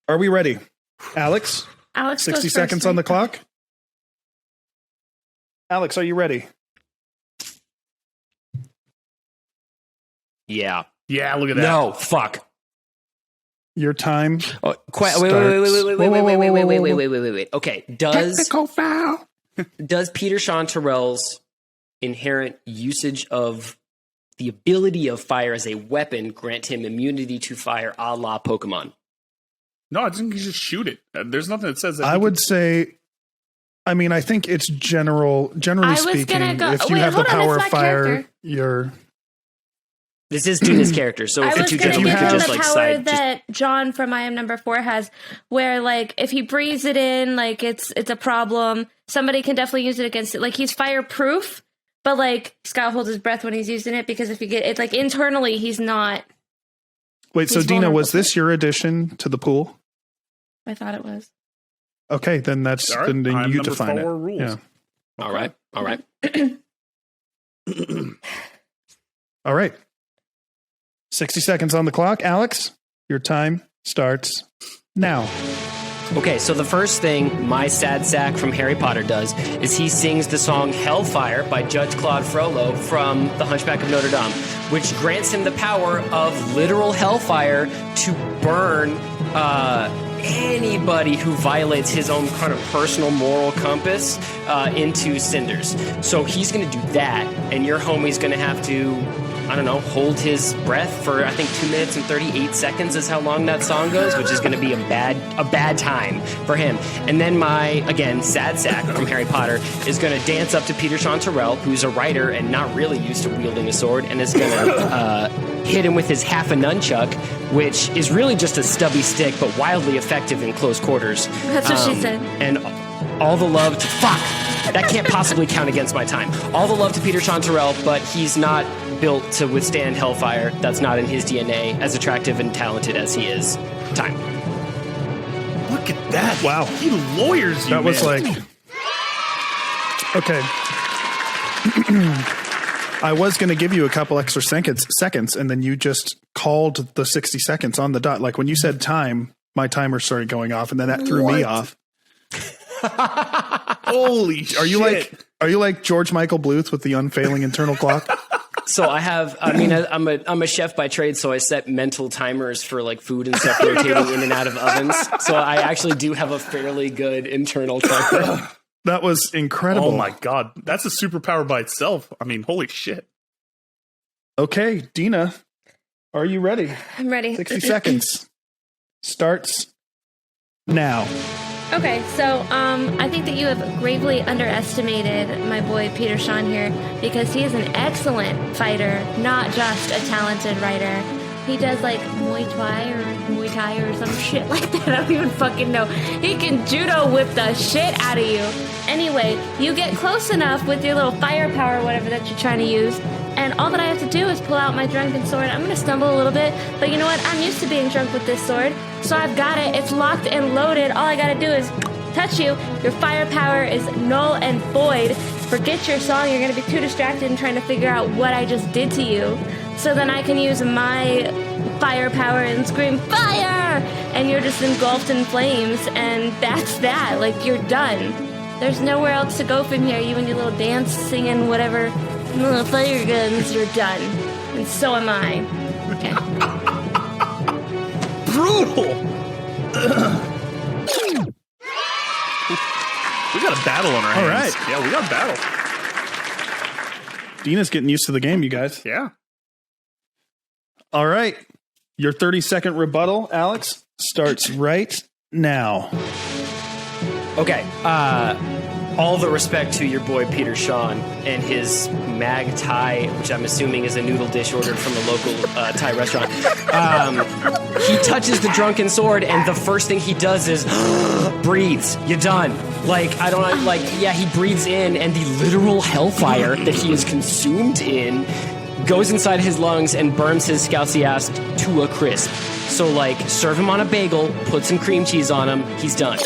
Are we ready? Alex? 60 seconds on the clock? Alex, are you ready? Yeah. Yeah, look at that. No, fuck. Your time. Oh, wait. Okay. Technical foul. Does Peter Sean Tyrrell's inherent usage of the ability of fire as a weapon grant him immunity to fire a la Pokemon? No, I think he just shoot it. There's nothing that says that. I would say, I mean, I think it's generally speaking, if you have the power of fire, you're... This is Dina's character, so I was going to give him just the like power that John from I Am Number 4 has, where like if he breathes it in, like it's a problem. Somebody can definitely use it against it. Like he's fireproof, but like he's got to hold his breath when he's using it because if you get it, like internally, he's not. Wait, so Dina, was this your addition to the pool? I thought it was. Okay, then that's then you define it. Rules. Yeah. All right. All right. 60 seconds on the clock. Alex, your time starts now. Okay, so the first thing my sad sack from Harry Potter does is he sings the song Hellfire by Judge Claude Frollo from The Hunchback of Notre Dame, which grants him the power of literal hellfire to burn anybody who violates his own kind of personal moral compass into cinders. So he's going to do that, and your homie's going to have to, I don't know, hold his breath for, I think, 2 minutes and 38 seconds is how long that song goes, which is going to be a bad time for him. And then my, again, sad sack from Harry Potter is going to dance up to Peter Sean Tyrrell, who's a writer and not really used to wielding a sword, and is going to hit him with his half a nunchuck, which is really just a stubby stick, but wildly effective in close quarters. That's what she said. And all the love to... Fuck! That can't possibly count against my time. All the love to Peter Sean Tyrrell, but he's not built to withstand hellfire. That's not in his DNA, as attractive and talented as he is. Time. Look at that. Wow. He lawyers you, That was man. like... Okay. I was going to give you a couple extra seconds, and then you just called the 60 seconds on the dot. Like when you said time, my timer started going off, and then that threw me off. Holy shit. Are you like George Michael Bluth with the unfailing internal clock? So I'm a chef by trade, so I set mental timers for like food and stuff rotating in and out of ovens. So I actually do have a fairly good internal timer. That was incredible. Oh my God. That's a superpower by itself. I mean, holy shit. Okay, Dina, are you ready? I'm ready. 60 seconds starts now. Okay, so I think that you have gravely underestimated my boy Peter Sean here because he is an excellent fighter, not just a talented writer. He does like Muay Thai or some shit like that. I don't even fucking know. He can judo whip the shit out of you. Anyway, you get close enough with your little firepower or whatever that you're trying to use, and all that I have to do is pull out my drunken sword. I'm gonna stumble a little bit, but you know what? I'm used to being drunk with this sword, so I've got it. It's locked and loaded. All I gotta do is touch you. Your firepower is null and void. Forget your song. You're gonna be too distracted in trying to figure out what I just did to you. So then I can use my firepower and scream, fire! And you're just engulfed in flames, and that's that. Like, you're done. There's nowhere else to go from here. You and your little dance, singing, whatever, little fire guns, you're done. And so am I. Okay. Brutal! We got a battle on our hands. All right. Yeah, we got a battle. Dina's getting used to the game, you guys. Yeah. All right. Your 30-second rebuttal, Alex, starts right now. Okay. All the respect to your boy Peter Sean and his mag Thai, which I'm assuming is a noodle dish ordered from a local Thai restaurant. He touches the drunken sword, and the first thing he does is breathes. You're done. Like, I don't like. Yeah, he breathes in, and the literal hellfire that he is consumed in goes inside his lungs and burns his scoutzy ass to a crisp. So, like, serve him on a bagel, put some cream cheese on him. He's done.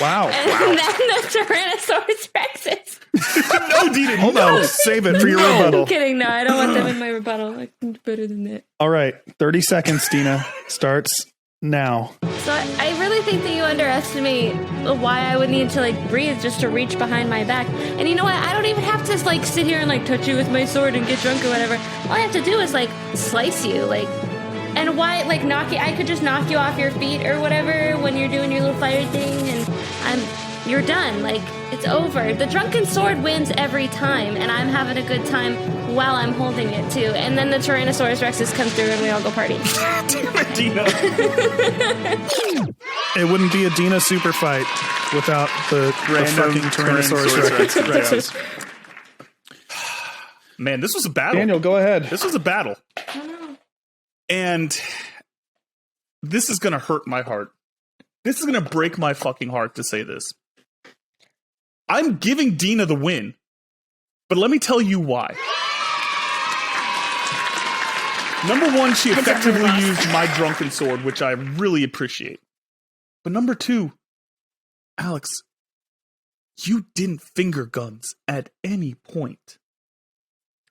Wow. And then the Tyrannosaurus Rexes. No, Dina, Hold on. Save it for your rebuttal. I'm kidding. No, I don't want them in my rebuttal. I can do better than that. All right. 30 seconds, Dina. Starts now. So I really think that you underestimate why I would need to like breathe just to reach behind my back. And you know what? I don't even have to like sit here and like touch you with my sword and get drunk or whatever. All I have to do is like slice you, like. And why, like, knock you? I could just knock you off your feet or whatever when you're doing your little fire thing, and you're done. Like, it's over. The drunken sword wins every time, and I'm having a good time while I'm holding it too. And then the Tyrannosaurus Rexes come through, and we all go party. Damn it, Dina. It wouldn't be a Dina super fight without the fucking Tyrannosaurus Rex. Man, this was a battle. Daniel, go ahead. This was a battle. And this is going to hurt my heart. This is going to break my fucking heart to say this. I'm giving Dina the win. But let me tell you why. Number one, she effectively used my drunken sword, which I really appreciate. But number two, Alex, you didn't finger guns at any point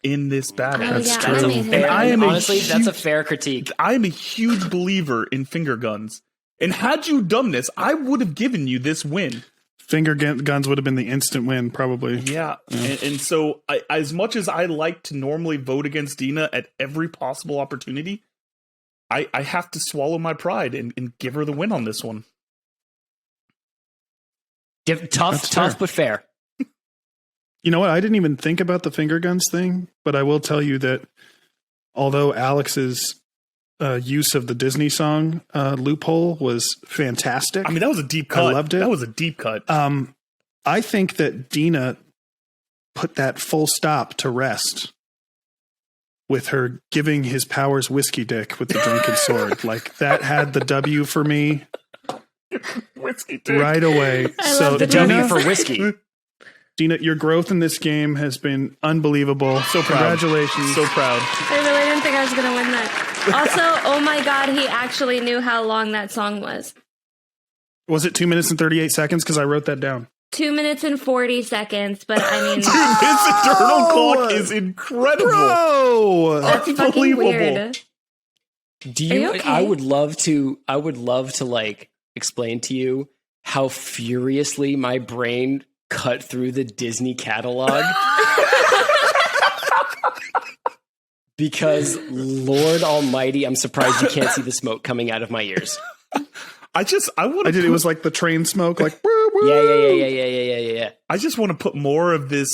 in this battle. That's true. And I am honestly, that's a fair critique. I am a huge believer in finger guns. And had you done this, I would have given you this win. Finger guns would have been the instant win, probably. Yeah. And so, as much as I like to normally vote against Dina at every possible opportunity, I have to swallow my pride and give her the win on this one. Tough, but fair. You know what? I didn't even think about the finger guns thing, but I will tell you that although Alex's use of the Disney song loophole was fantastic. I mean, that was a deep cut. I loved it. That was a deep cut. I think that Dina put that full stop to rest with her giving his powers whiskey dick with the drunken sword. Like, that had the W for me Whiskey dick. right away. So The W for whiskey. Dina, your growth in this game has been unbelievable. So proud. Congratulations. So proud. I really didn't think I was going to win that. Also, oh my God, he actually knew how long that song was. Was it 2 minutes and 38 seconds? Because I wrote that down. 2 minutes and 40 seconds, but I mean... Dude, this eternal clock is incredible. Bro! That's fucking Unbelievable. weird. Do Are you? you okay? I would love to like explain to you how furiously my brain cut through the Disney catalog. Because Lord Almighty, I'm surprised you can't see the smoke coming out of my ears. I want to. It was like the train smoke, like Yeah. I just want to put more of this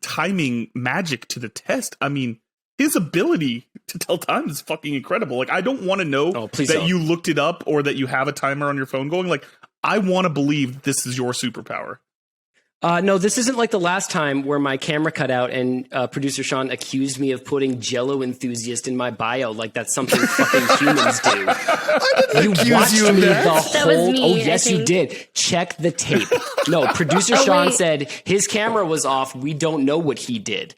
timing magic to the test. I mean, his ability to tell time is fucking incredible. Like, I don't want to know that you looked it up or that you have a timer on your phone going. Like, I want to believe this is your superpower. No, this isn't like the last time where my camera cut out and producer Sean accused me of putting Jello enthusiast in my bio like that's something fucking humans do. You watched you of me that. the That was whole. me, Oh I yes, you think. did. Check the tape. No, producer Sean wait. said his camera was off. We don't know what he did.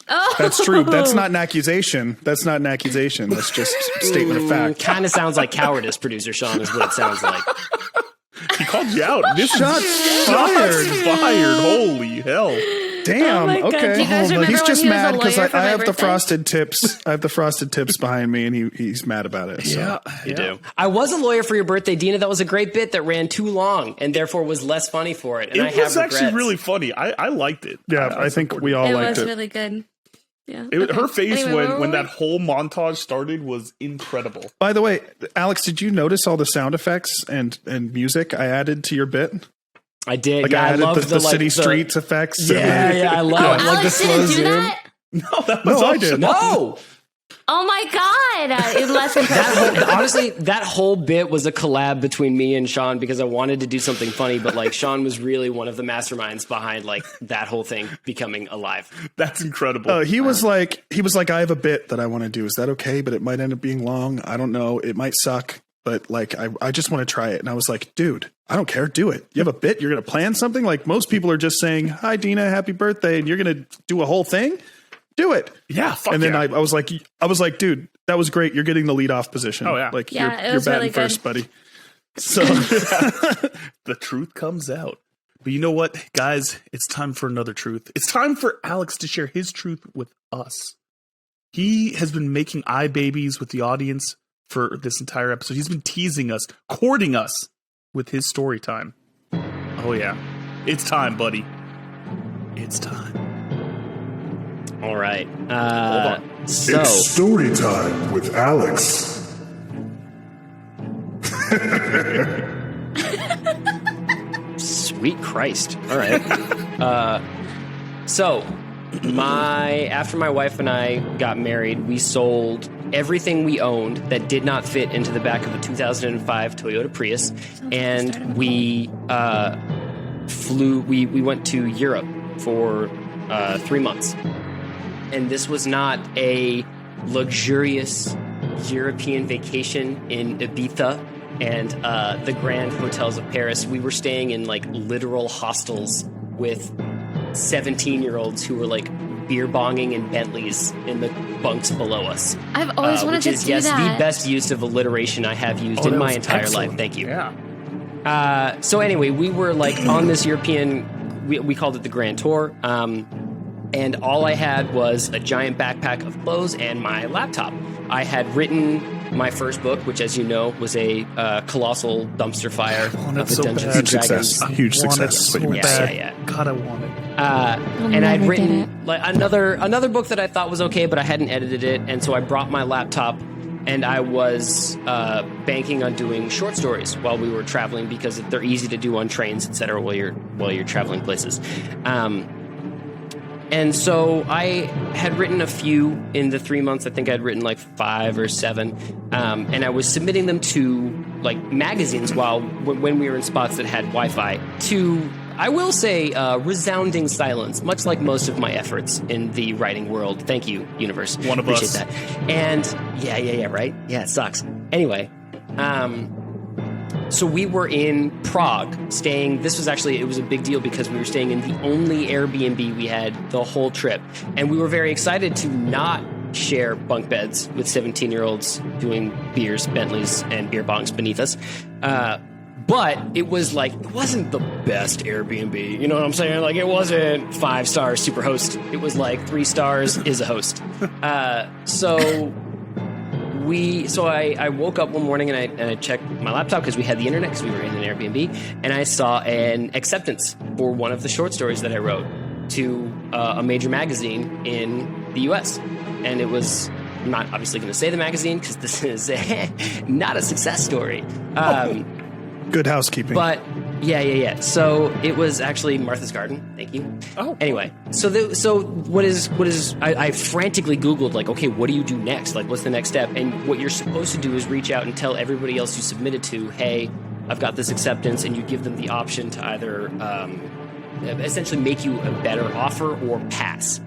Oh, That's true. That's not an accusation. That's not an accusation. That's just a statement of fact. Kind of sounds like cowardice, producer Sean, is what it sounds like. He called you out. This Shots fired. fired. Holy hell. Damn. Oh my God. Do Okay. you guys remember He's when just he was a mad because lawyer for I my have the birthday? frosted tips. I have the frosted tips behind me, and he's mad about it. So. You do. I was a lawyer for your birthday, Dina. That was a great bit that ran too long and therefore was less funny for it. And I It have was actually regrets. really funny. I liked it. Yeah, I think we all it liked was it. really good. Yeah. It, Okay. Her face Anyway, where were when we? that whole montage started was incredible. By the way, Alex, did you notice all the sound effects and music I added to your bit? I did. Like Yeah, I I added love the city streets effects. and Yeah, yeah, I love Oh, it. Like the Alex slow didn't do zoom. that? No, that was No, I optional. did. No, Oh my God. It less impressive. honestly, that whole bit was a collab between me and Sean because I wanted to do something funny, but like Sean was really one of the masterminds behind like that whole thing becoming alive. That's incredible. he was like, I have a bit that I want to do. Is that okay? But it might end up being long. I don't know. It might suck, but like, I just want to try it. And I was like, dude, I don't care. Do it. You have a bit. You're going to plan something. Like most people are just saying, hi, Dina, happy birthday. And you're going to do a whole thing. Do it. yeah, fuck And then yeah. I was like, dude, that was great. You're getting the lead off position. Oh, yeah. Like Yeah, it you're was batting really good. first, buddy. So The truth comes out. But you know what, guys? It's time for another truth. It's time for Alex to share his truth with us. He has been making eye babies with the audience for this entire episode. He's been teasing us, courting us with his story time. Oh, yeah. It's time, buddy. It's time. All right. Hold on. So It's story time with Alex. sweet Christ. All right. So after my wife and I got married, we sold everything we owned that did not fit into the back of a 2005 Toyota Prius, and we flew. We went to Europe for 3 months, and this was not a luxurious European vacation in Ibiza and the grand hotels of Paris. We were staying in like literal hostels with 17-year-olds who were like beer bonging in Bentleys in the bunks below us. I've always wanted which to is do yes that. the best use of alliteration I have used Oh, in that my was entire excellent. life. Thank you. Yeah. So anyway, we were like on this European, we called it the Grand Tour, and all I had was a giant backpack of clothes and my laptop. I had written my first book, which, as you know, was a colossal dumpster fire want it of the so Dungeons bad. and Dragons. success. Huge Want success. it is what you so meant to Yeah, say. yeah, yeah. God, I want it. And I'd never written get it. like another book that I thought was okay, but I hadn't edited it, and so I brought my laptop, and I was banking on doing short stories while we were traveling because they're easy to do on trains, etc. While you're traveling places. And so I had written a few in the 3 months. I think I'd written like 5 or 7, and I was submitting them to like magazines when we were in spots that had Wi-Fi. To, I will say, resounding silence, much like most of my efforts in the writing world. Thank you, universe. One of Appreciate us. that. And yeah, right. Yeah, it sucks. Anyway. So we were in Prague staying. This was actually, it was a big deal because we were staying in the only Airbnb we had the whole trip. And we were very excited to not share bunk beds with 17-year-olds doing beers, Bentleys, and beer bongs beneath us. But it was like, it wasn't the best Airbnb. You know what I'm saying? Like, it wasn't 5 stars super host. It was like 3 stars is a host. So I woke up one morning and I checked my laptop because we had the internet because we were in an Airbnb, and I saw an acceptance for one of the short stories that I wrote to a major magazine in the U.S. And it was, I'm not obviously going to say the magazine because this is not a success story. Good housekeeping. But yeah. So it was actually Martha's Garden. Thank you. Oh. Anyway, so what is? I frantically Googled like, okay, what do you do next? Like, what's the next step? And what you're supposed to do is reach out and tell everybody else you submitted to, hey, I've got this acceptance, and you give them the option to either essentially make you a better offer or pass.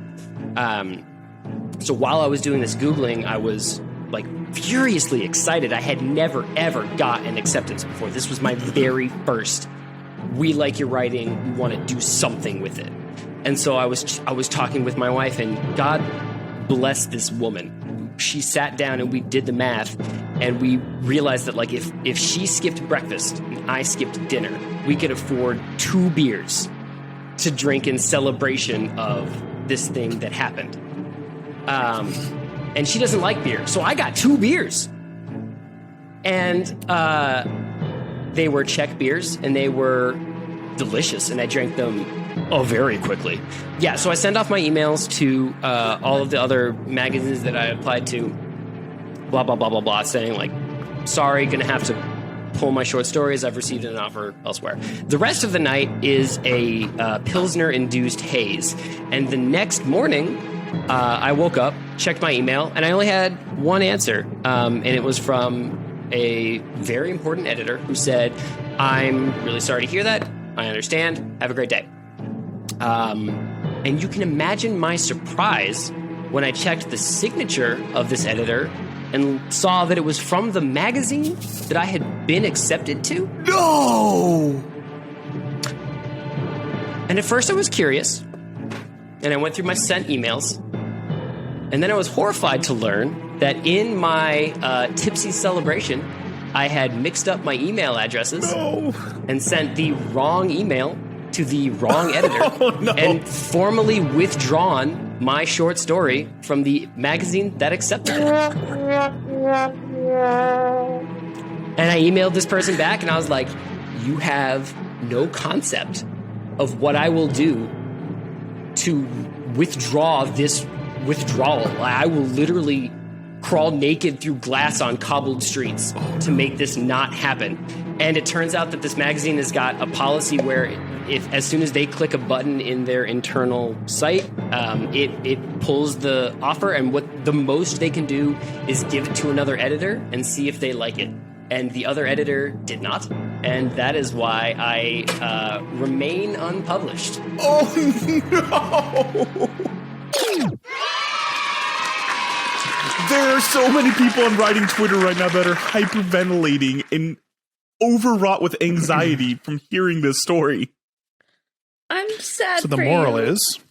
So while I was doing this Googling, I was like furiously excited. I had never, ever got an acceptance before. This was my very first, we like your writing, we want to do something with it. And so I was talking with my wife, and God bless this woman. She sat down and we did the math, and we realized that like if she skipped breakfast and I skipped dinner, we could afford 2 beers to drink in celebration of this thing that happened. And she doesn't like beer, so I got 2 beers. And they were Czech beers, and they were delicious, and I drank them very quickly. Yeah, so I send off my emails to all of the other magazines that I applied to, blah, blah, blah, blah, blah, saying like, sorry, gonna have to pull my short stories. I've received an offer elsewhere. The rest of the night is a Pilsner-induced haze. And the next morning, I woke up, checked my email, and I only had one answer. And it was from a very important editor who said, I'm really sorry to hear that. I understand. Have a great day. And you can imagine my surprise when I checked the signature of this editor and saw that it was from the magazine that I had been accepted to. No! And at first I was curious, and I went through my sent emails, and then I was horrified to learn that in my tipsy celebration, I had mixed up my email addresses and sent the wrong email to the wrong editor and formally withdrawn my short story from the magazine that accepted it. And I emailed this person back, and I was like, you have no concept of what I will do to withdraw this withdrawal. I will literally crawl naked through glass on cobbled streets to make this not happen. And it turns out that this magazine has got a policy where if as soon as they click a button in their internal site, it pulls the offer, and what the most they can do is give it to another editor and see if they like it. And the other editor did not, and that is why I remain unpublished. Oh no! There are so many people on writing Twitter right now that are hyperventilating and overwrought with anxiety from hearing this story. I'm sad. So the moral is,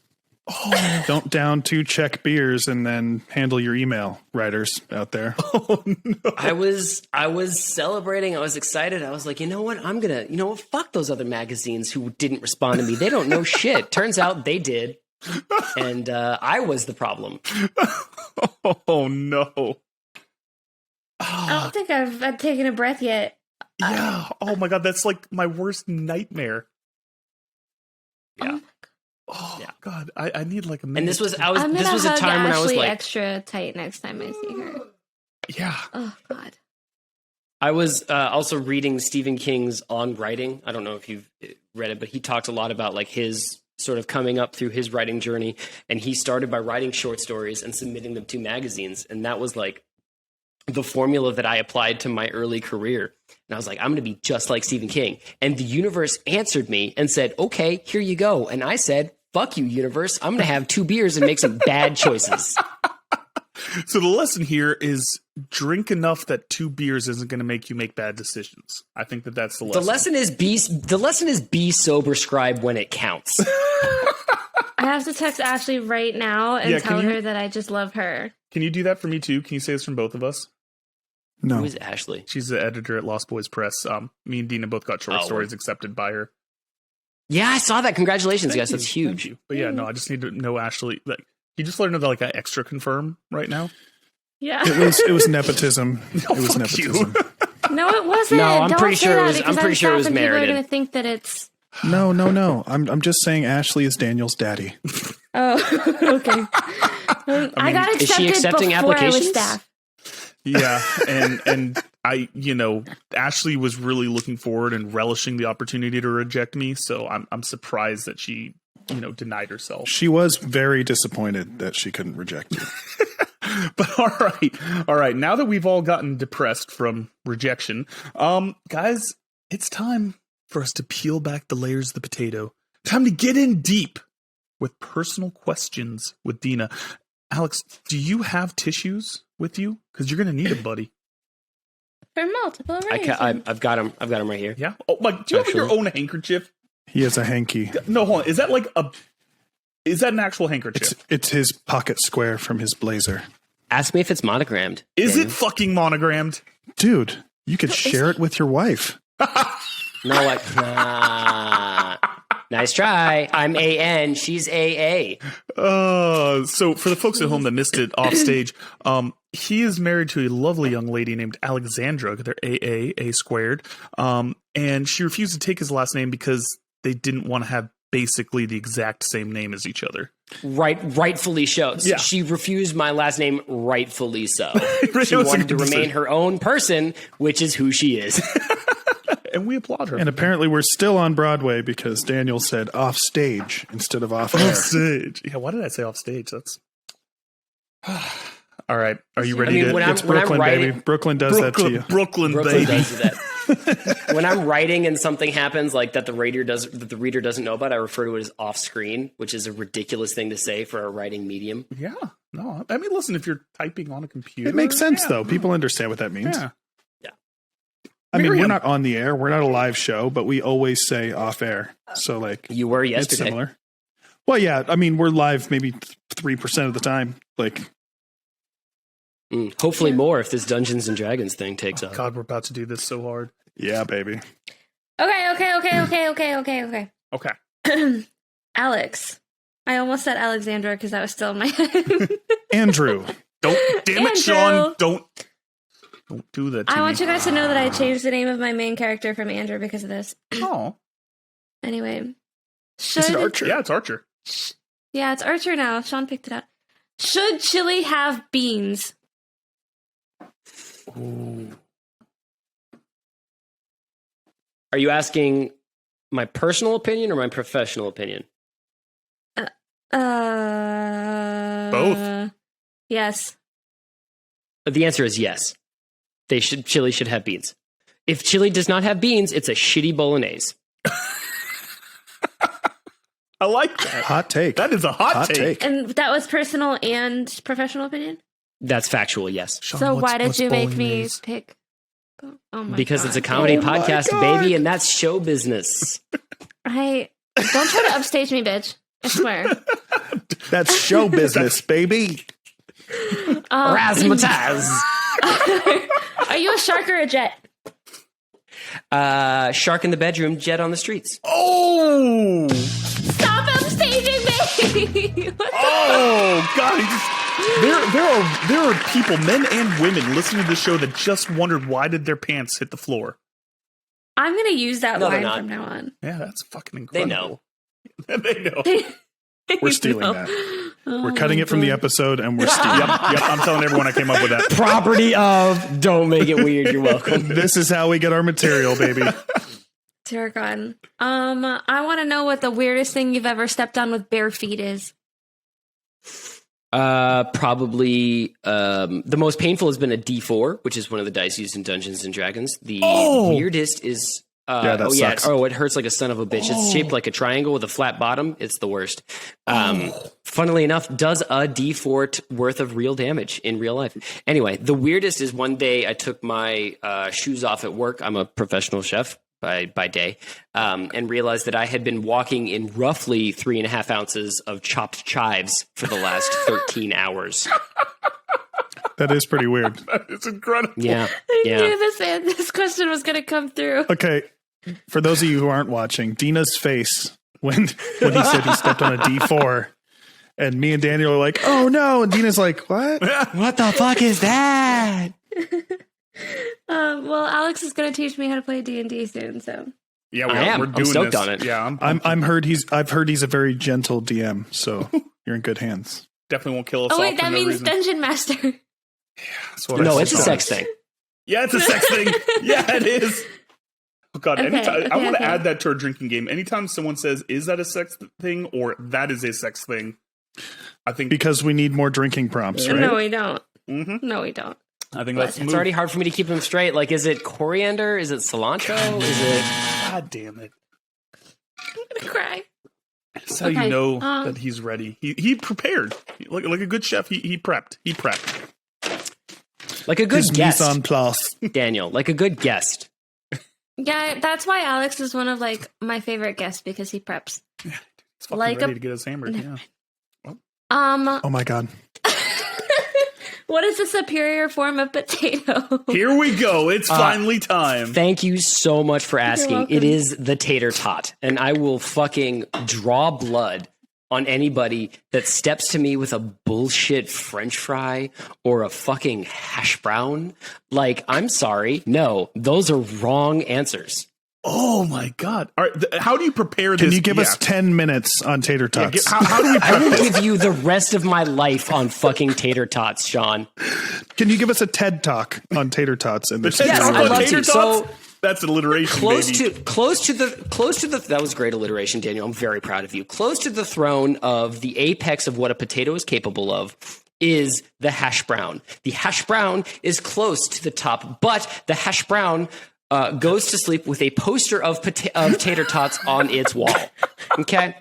don't down 2 Czech beers and then handle your email, writers out there. Oh no! I was celebrating. I was excited. I was like, you know what? I'm gonna, fuck those other magazines who didn't respond to me. They don't know shit. Turns out they did, and I was the problem. Oh no! I don't think I've taken a breath yet. Yeah. Oh my god, that's like my worst nightmare. Yeah. Oh yeah. God, I need like a minute. And this was I'm this gonna was a hug time when I was Ashley like extra tight next time I see her. Yeah. Oh God. I was also reading Stephen King's On Writing. I don't know if you've read it, but he talked a lot about like his sort of coming up through his writing journey. And he started by writing short stories and submitting them to magazines. And that was like the formula that I applied to my early career. And I was like, I'm going to be just like Stephen King. And the universe answered me and said, okay, here you go. And I said, fuck you, universe. I'm going to have 2 beers and make some bad choices. So the lesson here is drink enough that 2 beers isn't going to make you make bad decisions. I think that's the lesson. The lesson is be sober scribe when it counts. I have to text Ashley right now and tell her that I just love her. Can you do that for me too? Can you say this from both of us? No. Who is Ashley? She's the editor at Lost Boys Press. Me and Dina both got short stories accepted by her. Yeah, I saw that. Congratulations, Thank guys. you. That's huge. Thank you. But yeah, no, I just need to know Ashley. Like, you just let her know that like I extra confirm right now. Yeah. It was nepotism. It was fuck nepotism. No, it wasn't. No, I'm Don't pretty say sure it that was- because I'm pretty sure it was People are merited. going to think that it's. No. I'm just saying Ashley is Daniel's daddy. Oh, okay. I got is she accepted accepting before I was applications? staff. Yeah, and I, Ashley was really looking forward and relishing the opportunity to reject me. So I'm surprised that she, denied herself. She was very disappointed that she couldn't reject you. But all right. Now that we've all gotten depressed from rejection, guys, it's time for us to peel back the layers of the potato Time to get in deep with personal questions with Dina. Alex, do you have tissues with you? Because you're going to need a buddy. For multiple reasons. I've got them. I've got them right here. Yeah. Oh, like, do you have your own handkerchief? He has a hanky. No, hold on. Is that like is that an actual handkerchief? It's his pocket square from his blazer. Ask me if it's monogrammed. Is it fucking monogrammed? Dude, you could share it with your wife. No, like, nice try. I'm AN. She's AA. So for the folks at home that missed it off stage, he is married to a lovely young lady named Alexandra. They're A squared. And she refused to take his last name because they didn't want to have basically the exact same name as each other. Rightfully so. Yeah. She refused my last name, rightfully so. It She was a wanted good to remain decision. her own person, which is who she is. And we applaud her. And apparently we're still on Broadway because Daniel said off stage instead of off air. Off stage. Yeah, why did I say off stage? That's all right. Are you ready to? It's Brooklyn, baby. Brooklyn does that to you. Brooklyn, Brooklyn baby. does do that. When I'm writing and something happens like that the reader doesn't know about, I refer to it as off screen, which is a ridiculous thing to say for a writing medium. Yeah. No, I mean, listen, if you're typing on a computer, It makes sense, yeah. though. People understand what that means. Yeah. I mean, we're Miriam. not on the air. We're not a live show, but we always say off air. So, like, You were it's yesterday. similar. Well, yeah. I mean, we're live maybe 3% of the time. Like, Hopefully more if this Dungeons and Dragons thing takes off. God, we're about to do this so hard. yeah, baby. Okay. Okay. Alex. I almost said Alexandra because that was still in my head. Andrew. Damn it, Andrew. Sean. Don't do that to I me. want you guys to know that I changed the name of my main character from Andrew because of this. Oh. Anyway. Is it Archer? Yeah, it's Archer. Yeah, it's Archer now. Sean picked it up. Should chili have beans? Are you asking my personal opinion or my professional opinion? Both. Yes. The answer is yes. Chili should have beans. If chili does not have beans, it's a shitty bolognese. I like that. Hot take. That is a hot take. And that was personal and professional opinion? That's factual, yes. Sean, So what's- why did what's you make me bolognese? pick? Oh my Because God. it's a comedy Oh my podcast, God. baby, and that's show business. Don't try to upstage me, bitch. I swear. That's show business, baby. Razzmatazz. Are you a shark or a jet? Shark in the bedroom, jet on the streets. Oh! Stop upstaging me! What the- Oh, God. There are people, men and women, listening to the show that just wondered why did their pants hit the floor. I'm going to use that No, they're line not. from now on. Yeah, that's fucking They incredible. know. They know. We're stealing that. We're cutting it from the episode and we're stealing it. Yep, I'm telling everyone I came up with that. Property of. Don't make it weird. You're welcome. This is how we get our material, baby. Dear God. I want to know what the weirdest thing you've ever stepped on with bare feet is. Probably the most painful has been a D4, which is one of the dice used in Dungeons and Dragons. The weirdest is Yeah, that sucks. it hurts like a son of a bitch. It's shaped like a triangle with a flat bottom. It's the worst. Funnily enough, does a D4 worth of real damage in real life. Anyway, the weirdest is one day I took my shoes off at work. I'm a professional chef by day, and realized that I had been walking in roughly 3.5 ounces of chopped chives for the last 13 hours. That is pretty weird. It's incredible. Yeah. I Yeah. knew this question was going to come through. Okay, for those of you who aren't watching, Dina's face when he said he stepped on a D4, and me and Daniel are like, "Oh no!" and Dina's like, "What? What the fuck is that? Well, Alex is going to teach me how to play D&D soon, so. Yeah, I am. we're I'm doing stoked this. on it. Yeah, I've heard he's a very gentle DM, so you're in good hands." definitely won't kill us Oh, all wait, for that no means reason. Dungeon Master. That's what I No, it's a thought. sex thing. Yeah, it's a sex thing. Yeah, it is. Oh, God, Okay, anytime, I want to okay. add that to our drinking game. Anytime someone says, is that a sex thing or that is a sex thing, I think Because we need more drinking prompts, right? No, we don't. Mhm. No, we don't. I think that's the It's move. already hard for me to keep them straight. Like, is it coriander? Is it cilantro? Is it? God damn it. I'm going to cry. That's how you know that he's ready. He prepared. Like a good chef, he prepped. He prepped. Like a good His guest, mise en place. Daniel. Like a good guest. Yeah, that's why Alex is one of like my favorite guests because he preps. He's fucking Like ready to get us hammered. Yeah. Oh my god. What is a superior form of potato? Here we go. It's finally time. Thank you so much for asking. welcome. It is the tater tot, and I will fucking draw blood on anybody that steps to me with a bullshit French fry or a fucking hash brown. Like, I'm sorry. No, those are wrong answers. Oh my god! All right, how do you prepare this? Can you give us 10 minutes on tater tots? How do we I prep will this? give you the rest of my life on fucking tater tots, Sean. Can you give us a TED talk on tater tots? And this Yes, Talk I'd about love tater to. tots? So That's alliteration, close baby. to the that was great alliteration, Daniel. I'm very proud of you. Close to the throne of the apex of what a potato is capable of is the hash brown. The hash brown is close to the top, but the hash brown goes to sleep with a poster of tater tots on its wall. Okay.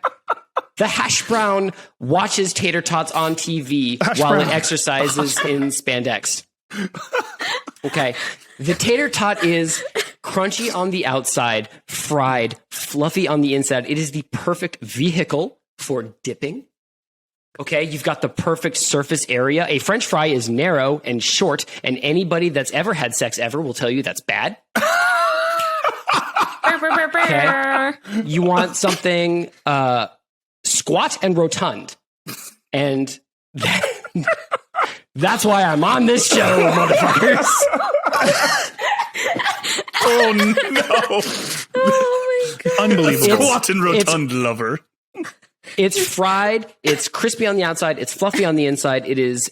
The hash brown watches tater tots on TV while it exercises in spandex. Okay. The tater tot is crunchy on the outside, fried, fluffy on the inside. It is the perfect vehicle for dipping. Okay, you've got the perfect surface area. A French fry is narrow and short, and anybody that's ever had sex ever will tell you that's bad. Okay. You want something squat and rotund. And that's why I'm on this show, motherfuckers. Oh no! Oh my god! unbelievable. Squat and rotund lover. It's fried. It's crispy on the outside. It's fluffy on the inside. It is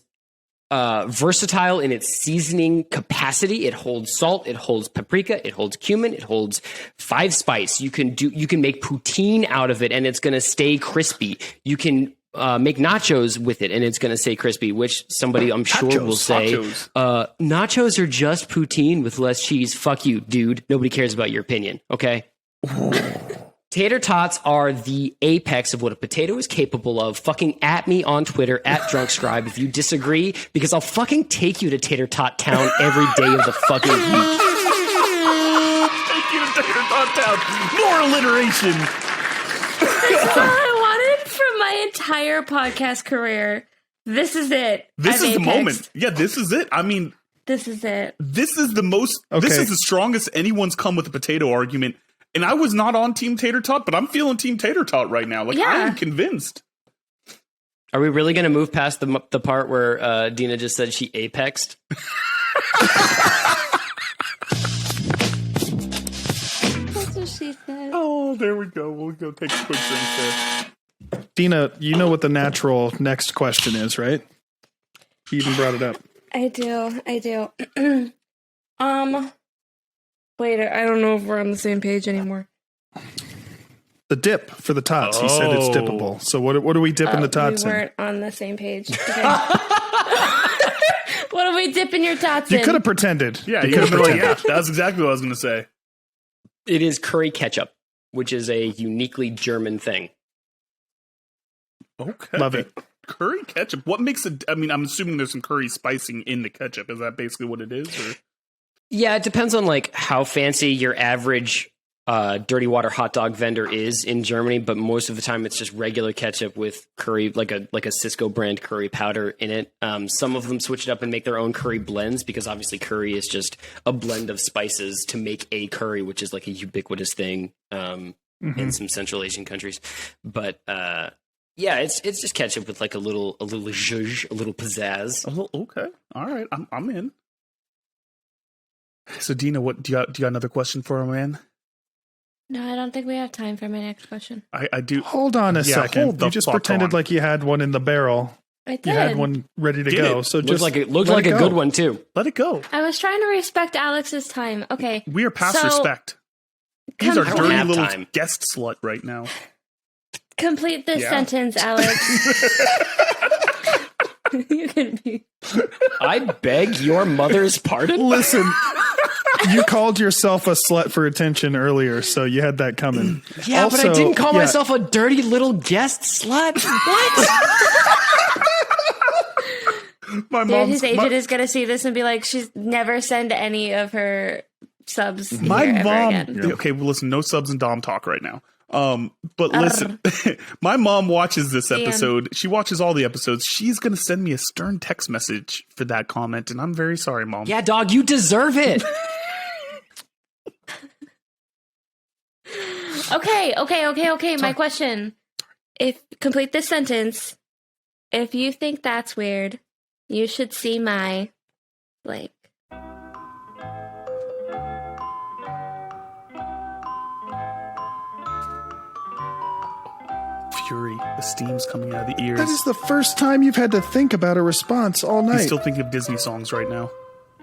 versatile in its seasoning capacity. It holds salt. It holds paprika. It holds cumin. It holds 5 spice. You can make poutine out of it, and it's going to stay crispy. You can make nachos with it, and it's going to stay crispy. Which somebody I'm sure will say, nachos are just poutine with less cheese. Fuck you, dude. Nobody cares about your opinion. Okay. Tater tots are the apex of what a potato is capable of. Fucking at me on Twitter, @DrunkScribe, if you disagree, because I'll fucking take you to Tater Tot Town every day of the fucking week. Thank you, Tater Tot Town. More alliteration. That's all I wanted from my entire podcast career. This is it. This I've is the apexed. moment. Yeah, this is it. I mean, This is it. this is the most. Okay. This is the strongest anyone's come with a potato argument. And I was not on Team Tater Tot, but I'm feeling Team Tater Tot right now. Like, Yeah. I'm convinced. Are we really going to move past the part where Dina just said she apexed? That's what she said. Oh, there we go. We'll go take a quick drink there. Dina, you know what the natural next question is, right? You even brought it up. I do. Wait, I don't know if we're on the same page anymore. The dip for the tots. He said it's Oh. dippable. So what are we dipping the tots we in? weren't on the same page. Okay. What are we dipping your tots You in? could have pretended. Yeah, you you could have like, pretended. yeah, that's exactly what I was going to say. It is curry ketchup, which is a uniquely German thing. Okay. Love it. Curry ketchup. What makes it? I mean, I'm assuming there's some curry spicing in the ketchup. Is that basically what it is? Or? Yeah, it depends on like how fancy your average dirty water hot dog vendor is in Germany, but most of the time it's just regular ketchup with curry, like a Cisco brand curry powder in it. Some of them switch it up and make their own curry blends because obviously curry is just a blend of spices to make a curry, which is like a ubiquitous thing in some Central Asian countries. But yeah, it's just ketchup with like a little zhuzh, a little pizzazz. Oh, okay. All right. I'm in. So, Dina, what do you got another question for him, man? No, I don't think we have time for my next question. I do. Hold on a Yeah, second. hold the You just fuck pretended on. like you had one in the barrel. I did. You had one ready to Did go. it? So Looked just like a let it go. good one too. Let it go. I was trying to respect Alex's time. Okay. We are past So, respect. He's our I don't dirty have little time. guest slut right now. Complete this Yeah. sentence, Alex. You can be. I beg your mother's pardon. Listen, You called yourself a slut for attention earlier, so you had that coming. Yeah, but I Also, didn't call yeah. myself a dirty little guest slut. What? My Dude, mom's his agent is gonna see this and be like, she's never send any of her subs. my here ever mom. again. Okay, well, listen, no subs and Dom talk right now. But listen, my mom watches this episode. She watches all the episodes. She's gonna send me a stern text message for that comment, and I'm very sorry, Mom. Yeah, dog, you deserve it. Okay. My question: complete this sentence. If you think that's weird, you should see my blank. Fury. The steam's coming out of the ears. That is the first time you've had to think about a response all He's night. still thinking of Disney songs right now.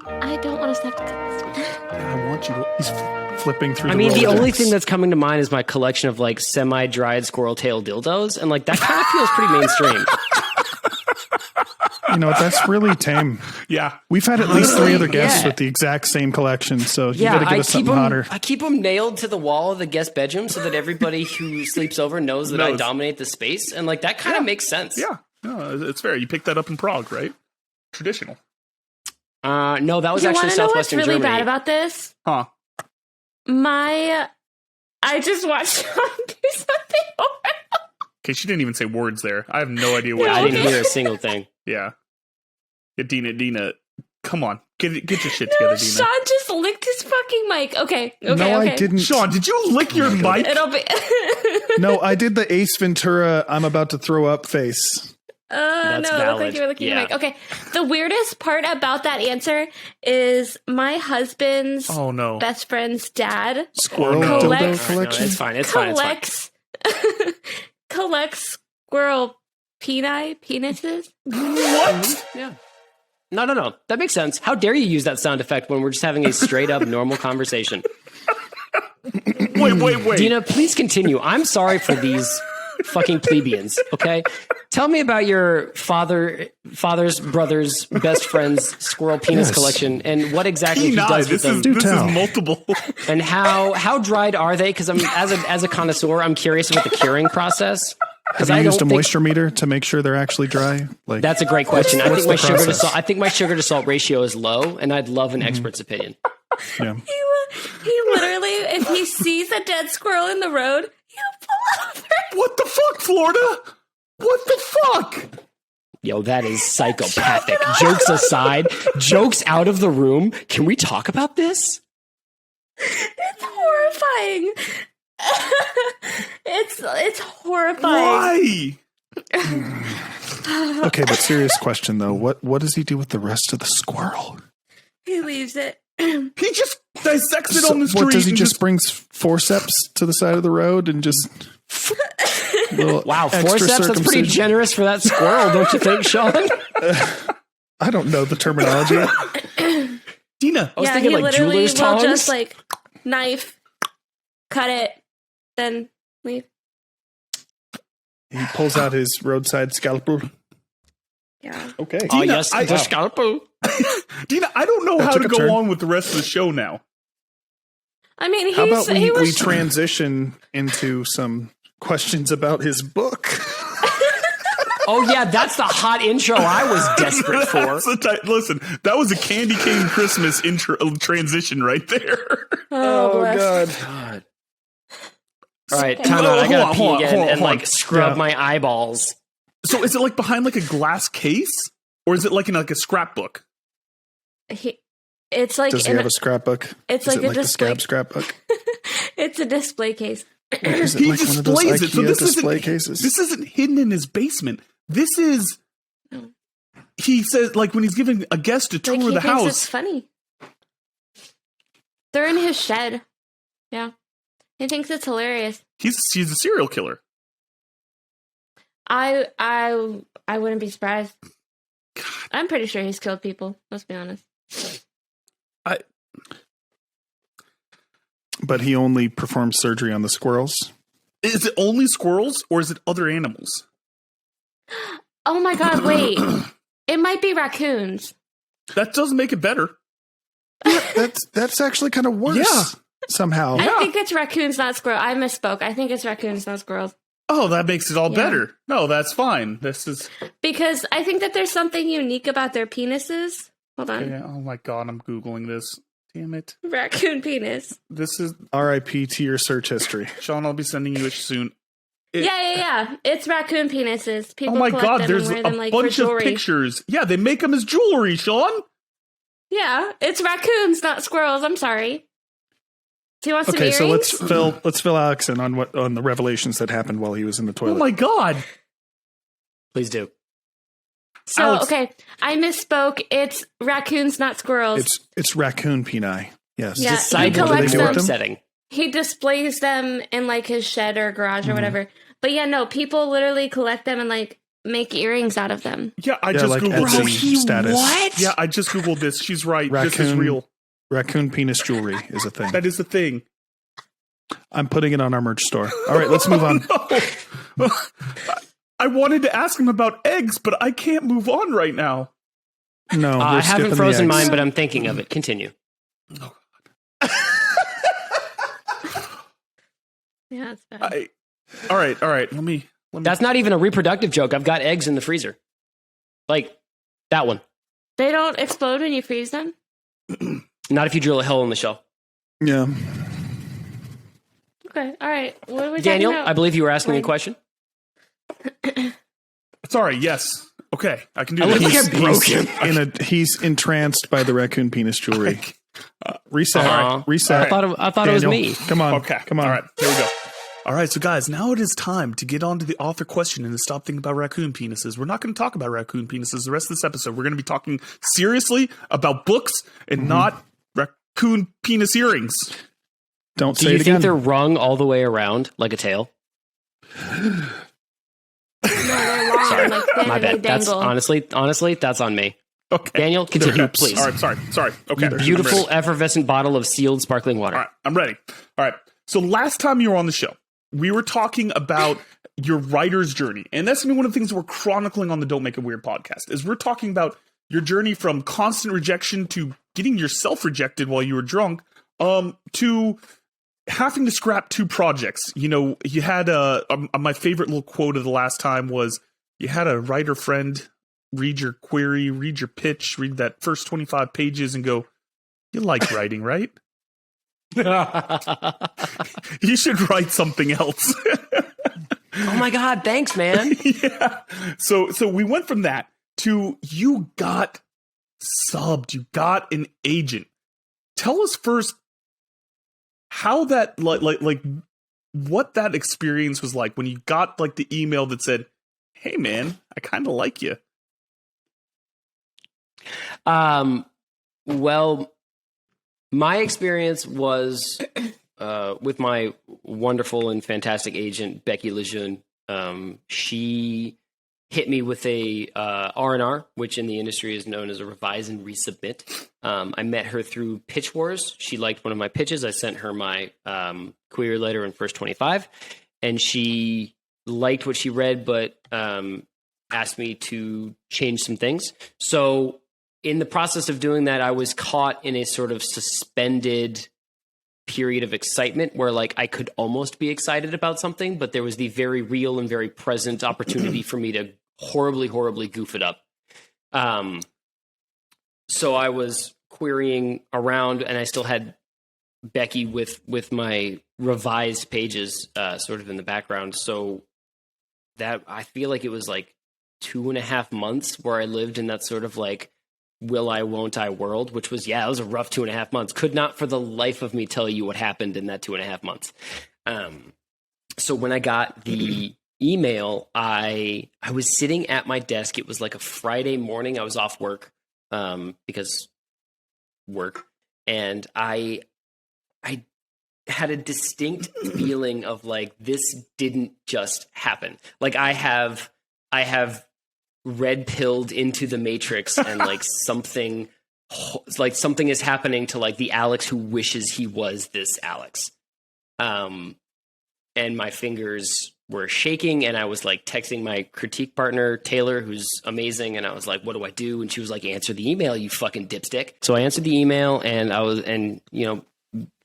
I don't want to have to cut this. Yeah, I want you to. He's flipping through I mean, the Rolodex. only thing that's coming to mind is my collection of like semi-dried squirrel tail dildos, and like that kind of feels pretty mainstream. You know, that's really tame. Yeah. We've had at least 3 other guests Yeah. with the exact same collection, so you Yeah, gotta give us something hotter. I keep them nailed to the wall of the guest bedroom so that everybody who sleeps over knows that I Knows. dominate the space, and like that kind of makes sense. Yeah. No, it's fair. You picked that up in Prague, right? Traditional. No, that was You actually want to know what's Southwestern really Germany. bad about this? Huh. I just watched Sean do something horrible. Okay, she didn't even say words there. I have no idea what Yeah, I she didn't did. hear a single thing. Yeah. Dina, come on. Get your shit No, together, Dina. Sean just licked his fucking mic. Okay. I didn't. Sean, did you lick your mic? It'll be. No, I did the Ace Ventura I'm about to throw up face. No, it looked valid. like you were licking Yeah. your mic. Okay. The weirdest part about that answer is my husband's Oh, no. best friend's dad Squirrel no. dildo Collects- No, collection. it's fine. It's fine. It's fine. collects squirrel penises. What? Yeah. No. That makes sense. How dare you use that sound effect when we're just having a straight up normal conversation? Wait. Dina, please continue. I'm sorry for these fucking plebeians, okay? Tell me about your father's brother's best friend's squirrel penis Yes. collection and what exactly he Peni, does with this them. is tell. multiple. And how dried are they? Because I'm as a connoisseur, I'm curious about the curing process. Have I you used a don't think- moisture meter to make sure they're actually dry? Like That's a great question. What's the process? I think my sugar to salt ratio is low, and I'd love an expert's opinion. yeah. He literally, if he sees a dead squirrel in the road, he'll pull over. What the fuck, Florida? What the fuck? Yo, that is psychopathic. Jokes aside, jokes out of the room. Can we talk about this? It's horrifying. it's Why? horrifying. Okay, but serious question though. What does he do with the rest of the squirrel? He leaves it. He just dissects it So on the street. what does he and just brings forceps to the side of the road and just Wow, extra forceps, that's pretty circumcision? generous for that squirrel, don't you think, Sean? I don't know the terminology. Dina. I was Yeah, thinking he like literally jeweler's will tongs. just like knife, cut it, then leave. He pulls out his roadside scalpel. Yeah. Okay. Oh, Dina, yes, I- the scalpel. Dina, I don't know That how took to a go turn. on with the rest of the show now. I mean, How about he we was transition into some questions about his book? Oh, yeah, that's the hot intro I was desperate for. That's the listen, that was a candy cane Christmas intro transition right there. bless. God. All right, Okay. time out. I Hold gotta on, pee hold on, again hold on, and hold on. like scrub Yeah. my eyeballs. So is it like behind like a glass case? Or is it like in like a scrapbook? It's like Does he in have a scrapbook? it's Is like it a like the display. scab scrapbook? It's a display case. Is it He like one of those displays it. So IKEA this display isn't cases? this isn't hidden in his basement. This is he says like when he's giving a guest a tour Like of he the thinks it's house. funny. They're in his shed. Yeah, he thinks it's hilarious. He's a serial killer. I wouldn't be surprised. I'm pretty sure he's killed people. Let's be honest. But he only performs surgery on the squirrels. Is it only squirrels or is it other animals? Oh my god! Wait, it might be raccoons. That does make it better. That's actually kind of worse. Yeah. Somehow. I think it's raccoons, not squirrels. I misspoke. I think it's raccoons, not squirrels. Oh, that makes it all Yeah. better. No, that's fine. This is. Because I think that there's something unique about their penises. Hold on. Yeah, oh my god, I'm Googling this. Damn it. Raccoon penis. This is. R.I.P. to your search history. Sean, I'll be sending you it soon. Yeah. It's raccoon penises. People Oh my collect god, them there's and wear a them like for bunch of jewelry. pictures. Yeah, they make them as jewelry, Sean. Yeah, it's raccoons, not squirrels. I'm sorry. Do you want some Okay, earrings? so let's fill Alex in on the revelations that happened while he was in the toilet. Oh my god. Please do. So, Alex- okay, I misspoke. It's raccoons, not squirrels. It's raccoon peni. Yes. Yeah, Decide he what collects they do them. with them. Setting. He displays them in like his shed or garage or whatever. But yeah, no, people literally collect them and like make earrings out of them. Yeah, I Yeah, just like Googled Etsy this. status. What? Yeah, I just Googled this. She's right. This is Raccoon- real. Raccoon penis jewelry is a thing. That is the thing. I'm putting it on our merch store. All right, let's move on. No. I wanted to ask him about eggs, but I can't move on right now. No, we're I skipping haven't the frozen eggs. mine, but I'm thinking of it. Continue. Yeah, it's bad. All right. Let me. That's not even a reproductive joke. I've got eggs in the freezer. Like that one. They don't explode when you freeze them? Not if you drill a hole in the shell. Yeah. Okay, all right. What are we Daniel, talking I about? believe you were asking me a Wait. question. Sorry. Yes. Okay. I can do I this. look at broken. He's entranced by the raccoon penis jewelry. Reset. Uh-huh. Reset. I thought it was Daniel, me. Come on. Okay. Come on. All right. Here we go. All right. So, guys, now it is time to get on to the author question and to stop thinking about raccoon penises. We're not going to talk about raccoon penises the rest of this episode. We're going to be talking seriously about books and not raccoon penis earrings. Don't Do say you it think again. they're rung all the way around like a tail? No, they're long. Sorry. Like, they My bad. That's dangle. honestly, that's on me. Okay. Daniel, continue, please. All right. Sorry. Okay. I'm Beautiful, ready. effervescent bottle of sealed sparkling water. All right, I'm ready. All right. So last time you were on the show, we were talking about your writer's journey. And that's gonna be one of the things we're chronicling on the Don't Make It Weird podcast, is we're talking about your journey from constant rejection to getting yourself rejected while you were drunk, to having to scrap 2 projects. You know, you had my favorite little quote of the last time was you had a writer friend read your query, read your pitch, read that first 25 pages and go, you like writing, right? You should write something else. Oh my God, thanks, man. Yeah. So we went from that to you got subbed, you got an agent. Tell us first how that like what that experience was like when you got like the email that said, "Hey man, I kind of like you." Well, my experience was with my wonderful and fantastic agent, Becky Lejeune. She hit me with a R&R, which in the industry is known as a revise and resubmit. I met her through Pitch Wars. She liked one of my pitches. I sent her my query letter in first 25, and she liked what she read, but asked me to change some things. So in the process of doing that, I was caught in a sort of suspended period of excitement where like I could almost be excited about something, but there was the very real and very present opportunity for me to horribly goof it up. So I was querying around and I still had Becky with my revised pages sort of in the background. So that I feel like it was like 2.5 months where I lived in that sort of like will I, won't I world, which was, it was a rough 2.5 months. Could not for the life of me tell you what happened in that 2.5 months. So when I got the email, I was sitting at my desk. It was like a Friday morning. I was off work because work. And I had a distinct feeling of like, this didn't just happen. Like I have red pilled into the Matrix and like something is happening to like the Alex who wishes he was this Alex. And my fingers were shaking, and I was like texting my critique partner Taylor, who's amazing, and I was like, what do I do? And she was like, answer the email, you fucking dipstick. So I answered the email, and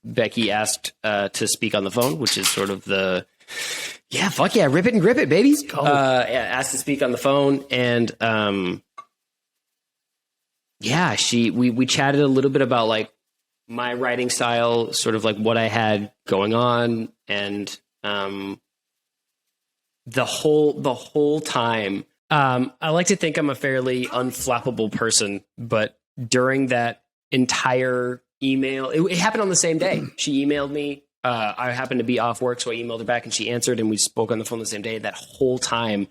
Becky asked to speak on the phone, which is sort of the fuck yeah, rip it and grip it, baby. Asked to speak on the phone, and we chatted a little bit about like my writing style, sort of like what I had going on, and the whole time, I like to think I'm a fairly unflappable person, but during that entire email, it happened on the same day. She emailed me. I happened to be off work, so I emailed her back, and she answered, and we spoke on the phone the same day. That whole time,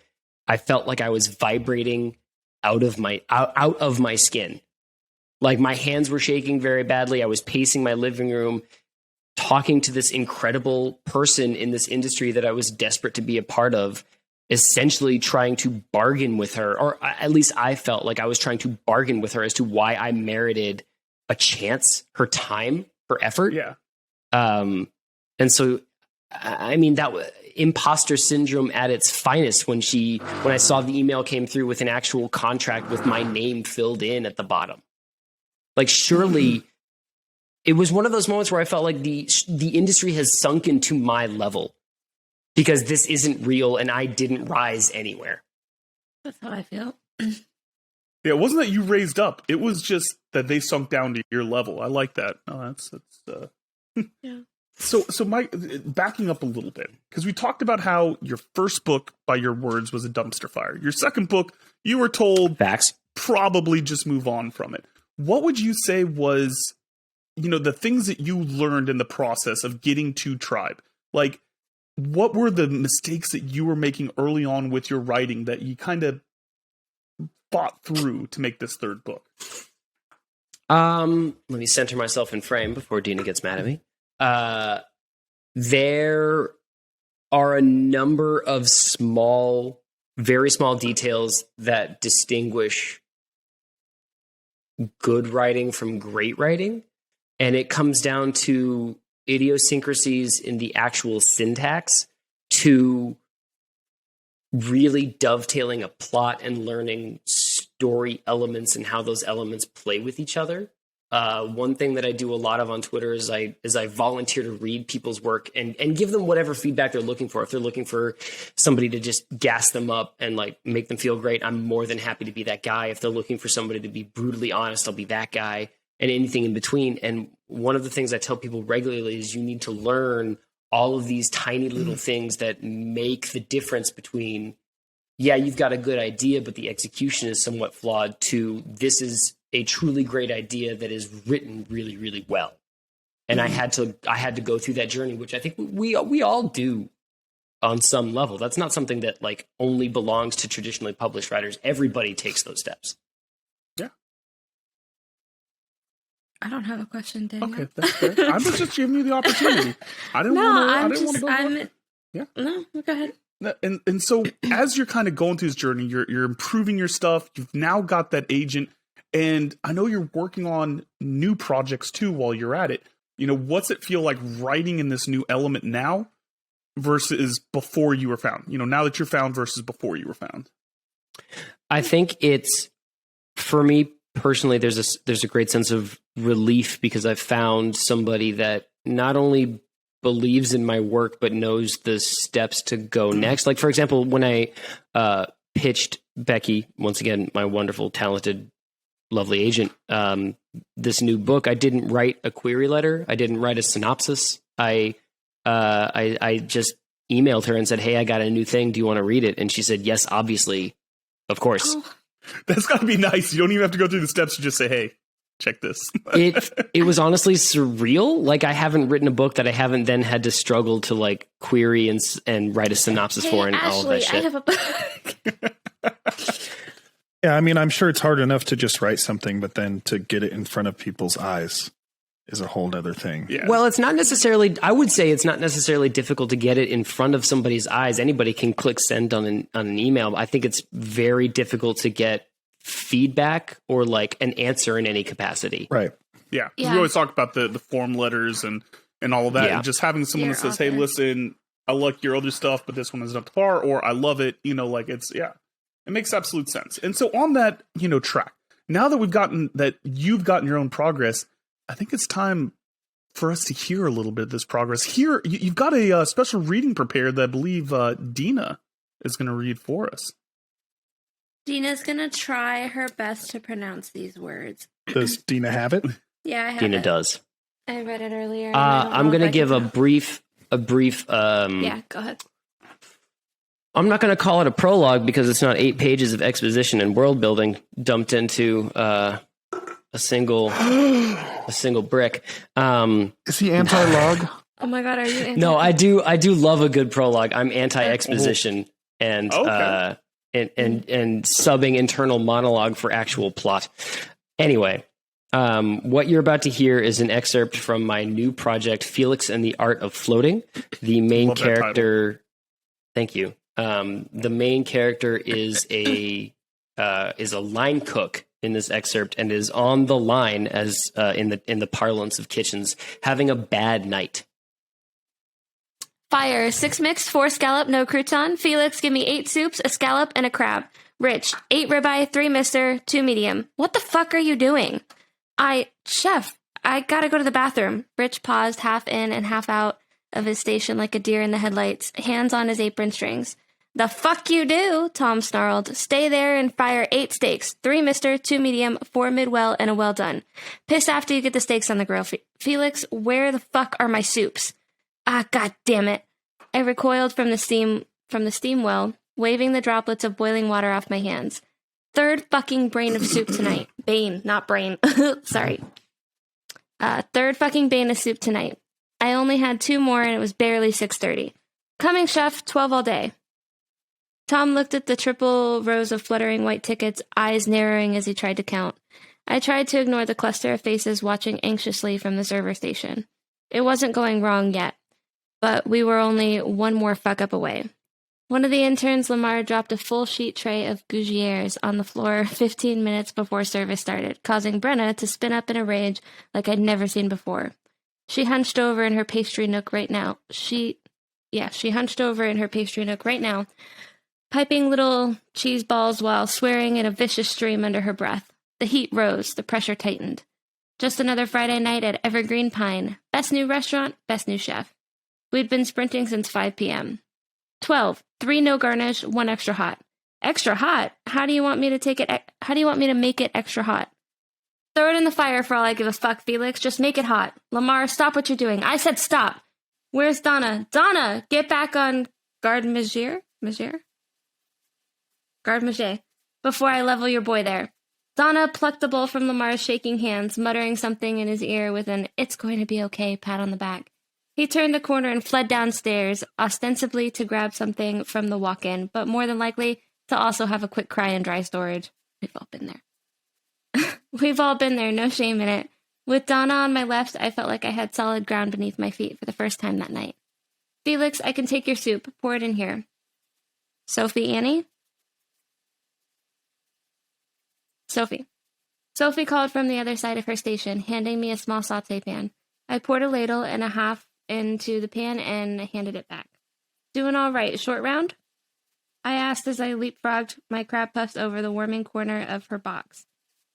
I felt like I was vibrating out of my skin. Like my hands were shaking very badly. I was pacing my living room, talking to this incredible person in this industry that I was desperate to be a part of, essentially trying to bargain with her, or at least I felt like I was trying to bargain with her as to why I merited a chance, her time, her effort. Yeah. And so, I mean, that was imposter syndrome at its finest when I saw the email came through with an actual contract with my name filled in at the bottom. Like, surely it was one of those moments where I felt like the industry has sunk into my level because this isn't real and I didn't rise anywhere. That's how I feel. Yeah, it wasn't that you raised up. It was just that they sunk down to your level. I like that. No, that's yeah. So Mike, backing up a little bit, because we talked about how your first book, by your words, was a dumpster fire. Your second book, you were told facts, probably just move on from it. What would you say was, the things that you learned in the process of getting to Tribe? Like, what were the mistakes that you were making early on with your writing that you kind of fought through to make this third book? Let me center myself in frame before Dina gets mad at me. There are a number of very small details that distinguish good writing from great writing. And it comes down to idiosyncrasies in the actual syntax, to really dovetailing a plot and learning story elements and how those elements play with each other. One thing that I do a lot of on Twitter is I volunteer to read people's work and give them whatever feedback they're looking for. If they're looking for somebody to just gas them up and like make them feel great, I'm more than happy to be that guy. If they're looking for somebody to be brutally honest, I'll be that guy, and anything in between. And one of the things I tell people regularly is you need to learn all of these tiny little things that make the difference between, yeah, you've got a good idea, but the execution is somewhat flawed, to this is a truly great idea that is written really, really well. And I had to go through that journey, which I think we all do on some level. That's not something that like only belongs to traditionally published writers. Everybody takes those steps. Yeah. I don't have a question, Daniel. Okay, that's fair. I was just giving you the opportunity. I didn't want to. Yeah. No, go ahead. And so as you're kind of going through this journey, you're improving your stuff. You've now got that agent. And I know you're working on new projects too while you're at it. What's it feel like writing in this new element now versus before you were found? Now that you're found versus before you were found. I think it's, for me personally, there's a great sense of relief because I've found somebody that not only believes in my work but knows the steps to go next. Like, for example, when I pitched Becky, once again, my wonderful, talented, lovely agent, this new book, I didn't write a query letter. I didn't write a synopsis. I just emailed her and said, "Hey, I got a new thing. Do you want to read it?" And she said, "Yes, obviously, of course." Oh. That's got to be nice. You don't even have to go through the steps. You just say, "Hey, check this." It was honestly surreal. Like, I haven't written a book that I haven't then had to struggle to like query and write a synopsis for and all of that shit. I have a book. Yeah, I mean, I'm sure it's hard enough to just write something, but then to get it in front of people's eyes is a whole other thing. Yeah. Well, I would say it's not necessarily difficult to get it in front of somebody's eyes. Anybody can click send on an email. I think it's very difficult to get feedback or like an answer in any capacity. Right. Yeah. Yeah. We always talk about the form letters and all of that. Yeah. And just having someone that says, "Hey, listen, I like your other stuff, but this one isn't up to par, or I love it. You know, like it makes absolute sense. And so on that, you know, track, now that you've gotten your own progress, I think it's time for us to hear a little bit of this progress. Here, you've got a special reading prepared that I believe Dina is going to read for us. Dina's going to try her best to pronounce these words. Does Dina have it? Yeah, I have Dina it. does. I read it earlier. I'm going to give a brief. Yeah, go ahead. I'm not going to call it a prologue because it's not 8 pages of exposition and world building dumped into a single brick. Is he anti-log? Oh my god, are you? No, I do love a good prologue. I'm anti-exposition and subbing internal monologue for actual plot. Anyway, what you're about to hear is an excerpt from my new project, Felix and the Art of Floating. The main character. Thank you. The main character is a line cook in this excerpt and is on the line, as in the parlance of kitchens, having a bad night. Fire, 6 mixed, 4 scallop, no crouton. Felix, give me 8 soups, a scallop, and a crab. Rich, 8 ribeye, 3 mister, 2 medium. What the fuck are you doing? Chef, I gotta go to the bathroom. Rich paused, half in and half out of his station like a deer in the headlights, hands on his apron strings. The fuck you do, Tom snarled. Stay there and fire 8 steaks. 3 mister, 2 medium, 4 mid-well, and a well done. Piss after you get the steaks on the grill. Felix, where the fuck are my soups? Ah, god damn it. I recoiled from the steam well, waving the droplets of boiling water off my hands. 3rd fucking brain of soup tonight. Bane, not brain. Sorry. 3rd fucking bane of soup tonight. I only had 2 more and it was barely 6:30. Coming, chef, 12 all day. Tom looked at the triple rows of fluttering white tickets, eyes narrowing as he tried to count. I tried to ignore the cluster of faces watching anxiously from the server station. It wasn't going wrong yet, but we were only one more fuck-up away. One of the interns, Lamar, dropped a full sheet tray of gougères on the floor 15 minutes before service started, causing Brenna to spin up in a rage like I'd never seen before. She hunched over in her pastry nook right now. She hunched over in her pastry nook right now, piping little cheese balls while swearing in a vicious stream under her breath. The heat rose, the pressure tightened. Just another Friday night at Evergreen Pine. Best new restaurant, best new chef. We'd been sprinting since 5 p.m. 12, 3 no garnish, 1 extra hot. Extra hot? How do you want me to make it extra hot? Throw it in the fire for all I give a fuck, Felix. Just make it hot. Lamar, stop what you're doing. I said stop. Where's Donna? Donna, get back on garde manger? Garde manger. Before I level your boy there. Donna plucked the bowl from Lamar's shaking hands, muttering something in his ear with an "it's going to be okay" pat on the back. He turned the corner and fled downstairs, ostensibly to grab something from the walk-in, but more than likely to also have a quick cry in dry storage. We've all been there. We've all been there, no shame in it. With Donna on my left, I felt like I had solid ground beneath my feet for the first time that night. Felix, I can take your soup. Pour it in here. Sophie, Annie? Sophie. Sophie called from the other side of her station, handing me a small sauté pan. I poured a ladle and a half into the pan and handed it back. Doing all right, short round? I asked as I leapfrogged my crab puffs over the warming corner of her box.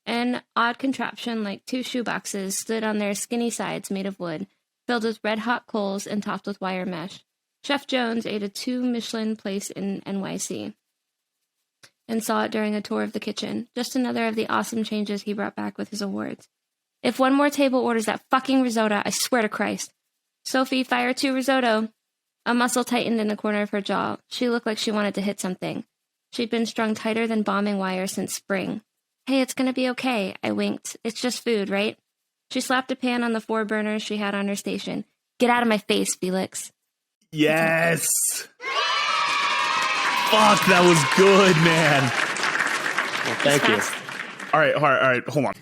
An odd contraption like 2 shoeboxes stood on their skinny sides made of wood, filled with red-hot coals and topped with wire mesh. Chef Jones ate a 2 Michelin place in NYC and saw it during a tour of the kitchen. Just another of the awesome changes he brought back with his awards. If one more table orders that fucking risotto, I swear to Christ. Sophie, fire 2 risotto. A muscle tightened in the corner of her jaw. She looked like she wanted to hit something. She'd been strung tighter than bombing wire since spring. Hey, it's gonna be okay, I winked. It's just food, right? She slapped a pan on the 4 burners she had on her station. Get out of my face, Felix. Yes! Fuck, that was good, man. Well, thank you. All right, hold on.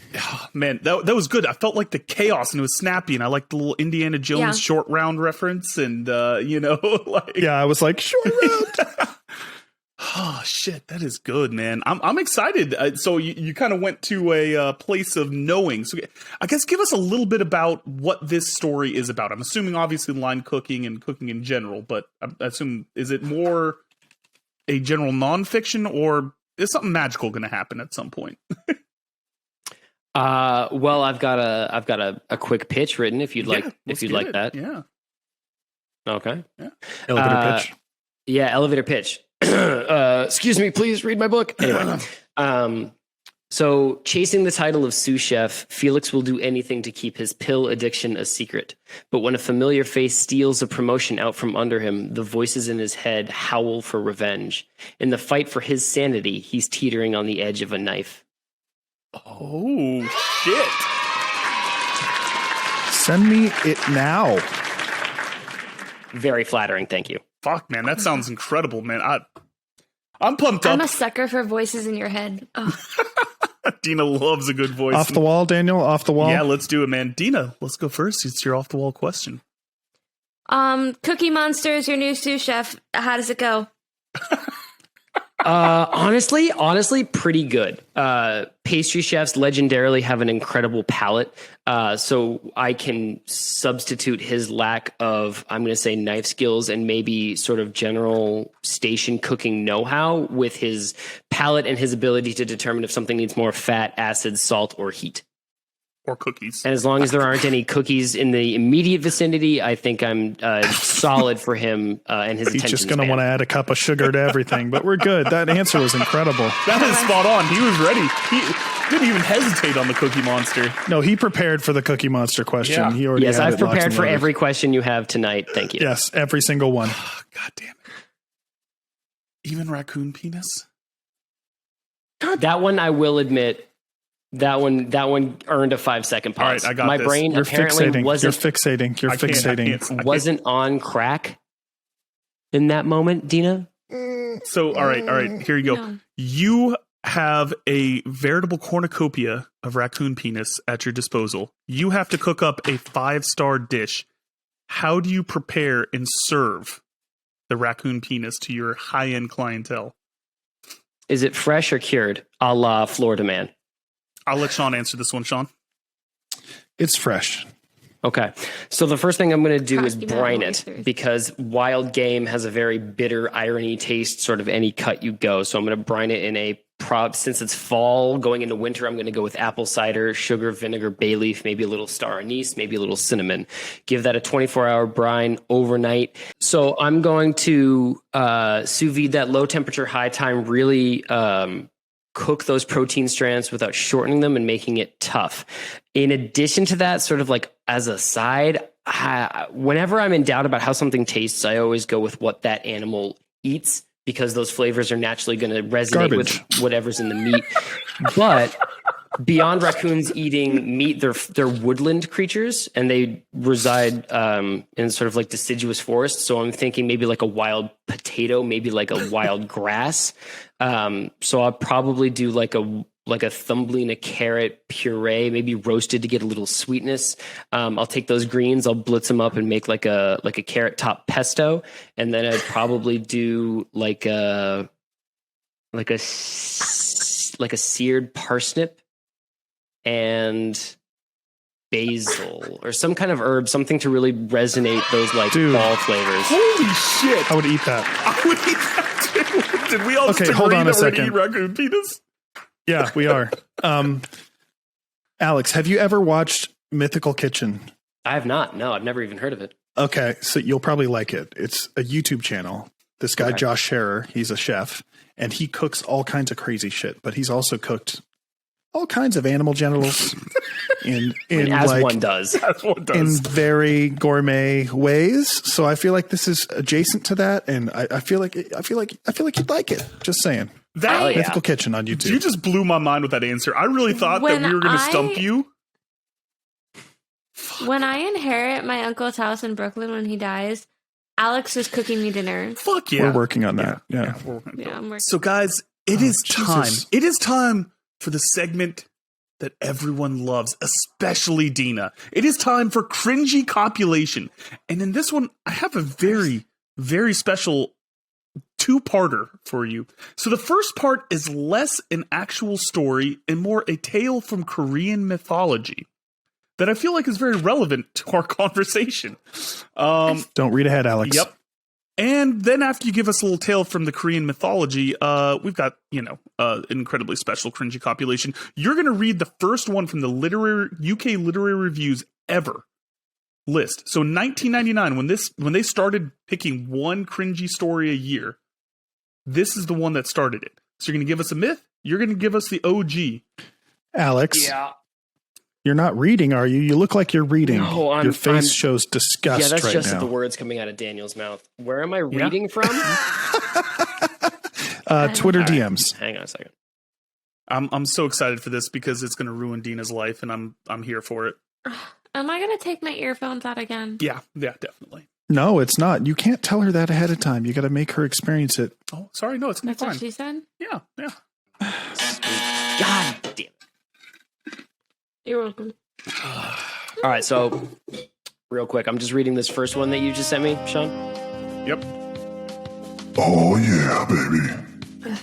Man, that was good. I felt like the chaos and it was snappy, and I like the little Indiana Jones short round reference, and like yeah, I was like short round. Oh shit, that is good, man. I'm excited. So you kind of went to a place of knowing. So I guess give us a little bit about what this story is about. I'm assuming obviously line cooking and cooking in general, but I assume, is it more a general nonfiction, or is something magical going to happen at some point? Well, I've got a quick pitch written if you'd like that. Yeah. Okay. Yeah. Elevator pitch. Yeah, elevator pitch. Excuse me, please read my book. Anyway, so chasing the title of sous chef, Felix will do anything to keep his pill addiction a secret. But when a familiar face steals a promotion out from under him, the voices in his head howl for revenge. In the fight for his sanity, he's teetering on the edge of a knife. Oh, shit. Send me it now. Very flattering, thank you. Fuck, man, that sounds incredible, man. I'm pumped up. I'm a sucker for voices in your head. Oh. Dina loves a good voice. Off the wall, Daniel? Off the wall? Yeah, let's do it, man. Dina, let's go first. It's your off the wall question. Cookie Monster is your new sous chef. How does it go? Honestly, pretty good. Pastry chefs legendarily have an incredible palate. So I can substitute his lack of, I'm going to say, knife skills and maybe sort of general station cooking know-how with his palate and his ability to determine if something needs more fat, acid, salt, or heat. Or cookies. And as long as there aren't any cookies in the immediate vicinity, I think I'm solid for him and his He's attention just going to span. want to add a cup of sugar to everything, but we're good. That answer was incredible. That is spot on. He was ready. He didn't even hesitate on the Cookie Monster. No, he prepared for the Cookie Monster question. Yeah. He already Yes, had I've it locked prepared and for loaded. every question you have tonight. Thank you. Yes, every single one. God damn it. Even raccoon penis? That one, I will admit, that one earned a 5-second pause. All right, I got My this. brain You're apparently fixating. wasn't You're fixating. wasn't on crack in that moment, Dina. So, all right, here you go. No. You have a veritable cornucopia of raccoon penis at your disposal. You have to cook up a 5-star dish. How do you prepare and serve the raccoon penis to your high-end clientele? Is it fresh or cured, a la Florida Man? I'll let Sean answer this one, Sean. It's fresh. Okay. So the first thing I'm going to do is Crusty brine metal it oysters. because wild game has a very bitter irony taste, sort of any cut you go. So I'm going to brine it in a since it's fall going into winter, I'm going to go with apple cider, sugar, vinegar, bay leaf, maybe a little star anise, maybe a little cinnamon. Give that a 24-hour brine overnight. So I'm going to sous vide that low temperature, high time, really cook those protein strands without shortening them and making it tough. In addition to that, sort of like as a side, whenever I'm in doubt about how something tastes, I always go with what that animal eats because those flavors are naturally going to resonate with whatever's in the meat. But beyond raccoons eating meat, they're woodland creatures and they reside in sort of like deciduous forests. So I'm thinking maybe like a wild potato, maybe like a wild grass. So I'll probably do like a thumbling, a carrot puree, maybe roasted to get a little sweetness. I'll take those greens, I'll blitz them up and make like a carrot top pesto. And then I'd probably do like a seared parsnip and basil or some kind of herb, something to really resonate those like fall flavors. Holy shit! I would eat that. I would eat that too. Did we all just agree hold on a that we're going to second. eat raccoon penis? Yeah, we are. Alex, have you ever watched Mythical Kitchen? I have not. No, I've never even heard of it. Okay, so you'll probably like it. It's a YouTube channel. This guy, Okay. Josh Scherer, he's a chef, and he cooks all kinds of crazy shit, but he's also cooked all kinds of animal genitals in As like, one does. That's what it in does. very gourmet ways. So I feel like this is adjacent to that, and I feel like you'd like it. Just saying. That, Oh, yeah. Mythical Kitchen on YouTube. You just blew my mind with that answer. I really thought that When we were going to stump I- you. When I inherit my uncle's house in Brooklyn when he dies, Alex is cooking me dinner. Fuck yeah. We're working on that. Yeah. we're working. Yeah, I'm working. So, guys, it is time. Jesus. It is time for the segment that everyone loves, especially Dina. It is time for Cringey Copulation. And in this one, I have a very, very special two-parter for you. So the first part is less an actual story and more a tale from Korean mythology that I feel like is very relevant to our conversation. Don't read ahead, Alex. Yep. And then after you give us a little tale from the Korean mythology, we've got, an incredibly special Cringey Copulation. You're going to read the first one from the UK Literary Reviews ever list. So in 1999, when they started picking one cringy story a year, this is the one that started it. So you're going to give us a myth. You're going to give us the OG. Alex. Yeah. You're not reading, are you? You look like you're reading. No, your face shows disgust Yeah, that's right just now. the words coming out of Daniel's mouth. Where am I reading from? Twitter DMs. Hang on a second. I'm so excited for this because it's going to ruin Dina's life, and I'm here for it. Am I going to take my earphones out again? Yeah, definitely. No, it's not. You can't tell her that ahead of time. You got to make her experience it. Oh, sorry. No, it's going to That's be what fine. she said? Yeah. God damn it. You're welcome. All right, so real quick, I'm just reading this first one that you just sent me, Sean. Yep. Oh, yeah, baby.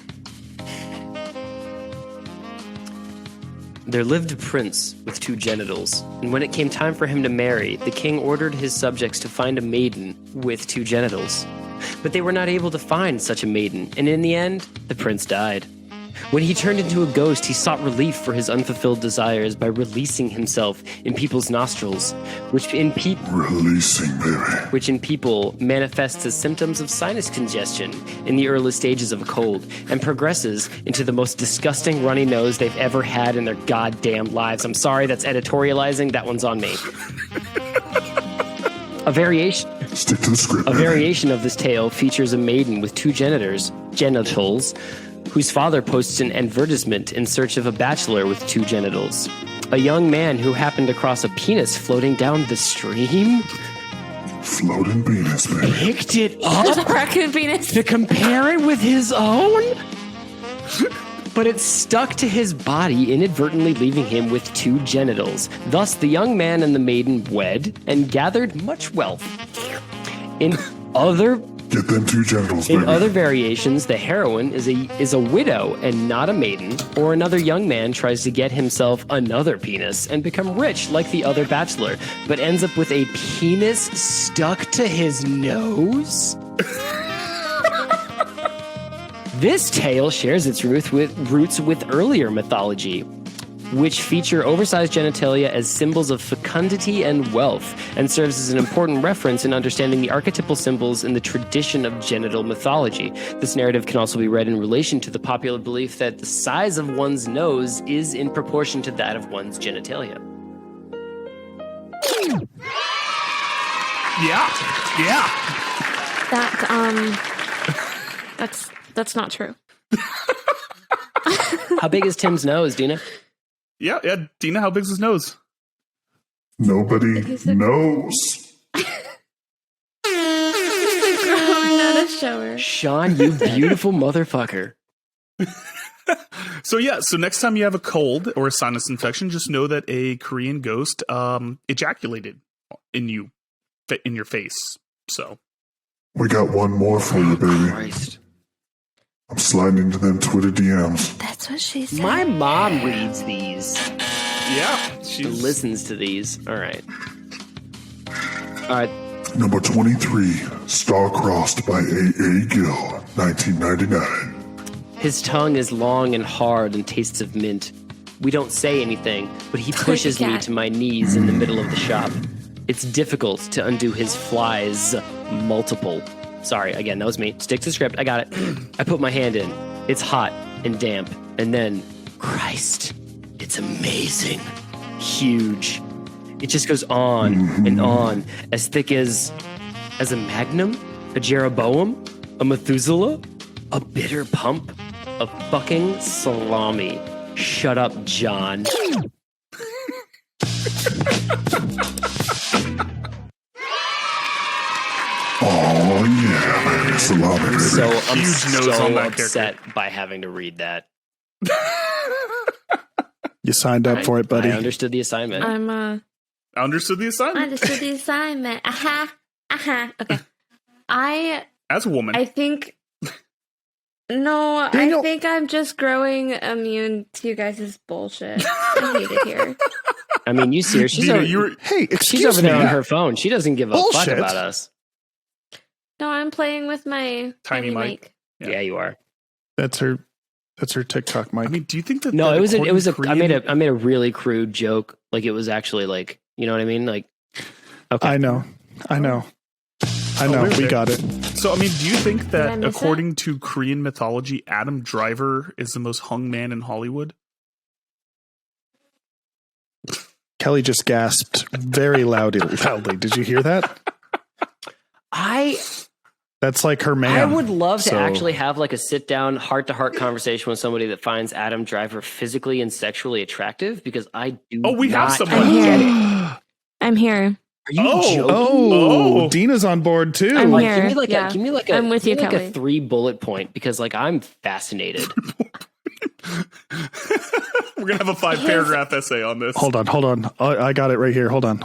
There lived a prince with two genitals, and when it came time for him to marry, the king ordered his subjects to find a maiden with two genitals. But they were not able to find such a maiden, and in the end, the prince died. When he turned into a ghost, he sought relief for his unfulfilled desires by releasing himself in people's nostrils, which in people manifests as symptoms of sinus congestion in the early stages of a cold and progresses into the most disgusting runny nose they've ever had in their goddamn lives. I'm sorry, that's editorializing. That one's on me. Stick to the script. A variation of this tale features a maiden with two genitals, whose father posts an advertisement in search of a bachelor with two genitals. A young man who happened across a penis floating down the stream Floating penis, baby. picked it up Raccoon penis. to compare it with his own, but it stuck to his body, inadvertently leaving him with two genitals. Thus, the young man and the maiden wed and gathered much wealth. Get them two genitals, baby. In other variations, the heroine is a widow and not a maiden, or another young man tries to get himself another penis and become rich like the other bachelor, but ends up with a penis stuck to his nose? This tale shares its roots with earlier mythology, which feature oversized genitalia as symbols of fecundity and wealth, and serves as an important reference in understanding the archetypal symbols in the tradition of genital mythology. This narrative can also be read in relation to the popular belief that the size of one's nose is in proportion to that of one's genitalia. Yeah. That's not true. How big is Tim's nose, Dina? Yeah. Dina, how big's his nose? Nobody knows. Not a shower. Sean, you beautiful motherfucker. So next time you have a cold or a sinus infection, just know that a Korean ghost ejaculated in your face. So We got one more for you, baby. Christ. I'm sliding into them Twitter DMs. That's what she said. My mom reads these. yeah, she Listens to these. All right. Number 23, Star-Crossed by A.A. Gill, 1999. His tongue is long and hard and tastes of mint. We don't say anything, but he pushes me cat. to my knees in the middle of the shop. It's difficult to undo his flies. Multiple. Sorry, again, that was me. Stick to the script. I got it. I put my hand in. It's hot and damp. And then, Christ, it's amazing. Huge. It just goes on and on. As thick as a Magnum, a Jeroboam, a Methuselah, a bitter pump, a fucking salami. Shut up, John. Oh, yeah, baby. Salami, baby. So I'm Huge nose so on that upset by having to read that. You signed up for it, buddy. I understood the assignment. I understood the assignment. understood the assignment. Okay. As a woman, I think No, Daniel- I think I'm just growing immune to you guys' bullshit. I hate it here. I mean, you see her. She's Dina, over, you were Hey, she's excuse over me. there on her phone. She doesn't give a fuck Bullshit. about us. No, I'm playing with my Tiny mic. mic. Yeah. Yeah, you are. That's her TikTok mic. I mean, do you think that? No, that it was according to I Korean- made a really crude joke. Like it was actually like, you know what I mean? Like, okay. I know. weird. We got it. So, I mean, do you think I that miss according to Korean mythology, Adam Driver is the most hung man in Hollywood? Kelly just gasped very loudly. Did you hear that? That's like her man. I would love to So- actually have like a sit down, heart to heart conversation with somebody that finds Adam Driver physically and sexually attractive because I do. Oh, we have not someone. I'm get it. here. I'm here. Are you Oh. joking? Oh, Oh. Dina's on board too. I'm Like, here. give me like Yeah. give me like a I'm with you, give me like Kelly. a 3 bullet point because like I'm fascinated. We're gonna have a 5-paragraph essay on this. Hold on. I got it right here. Hold on.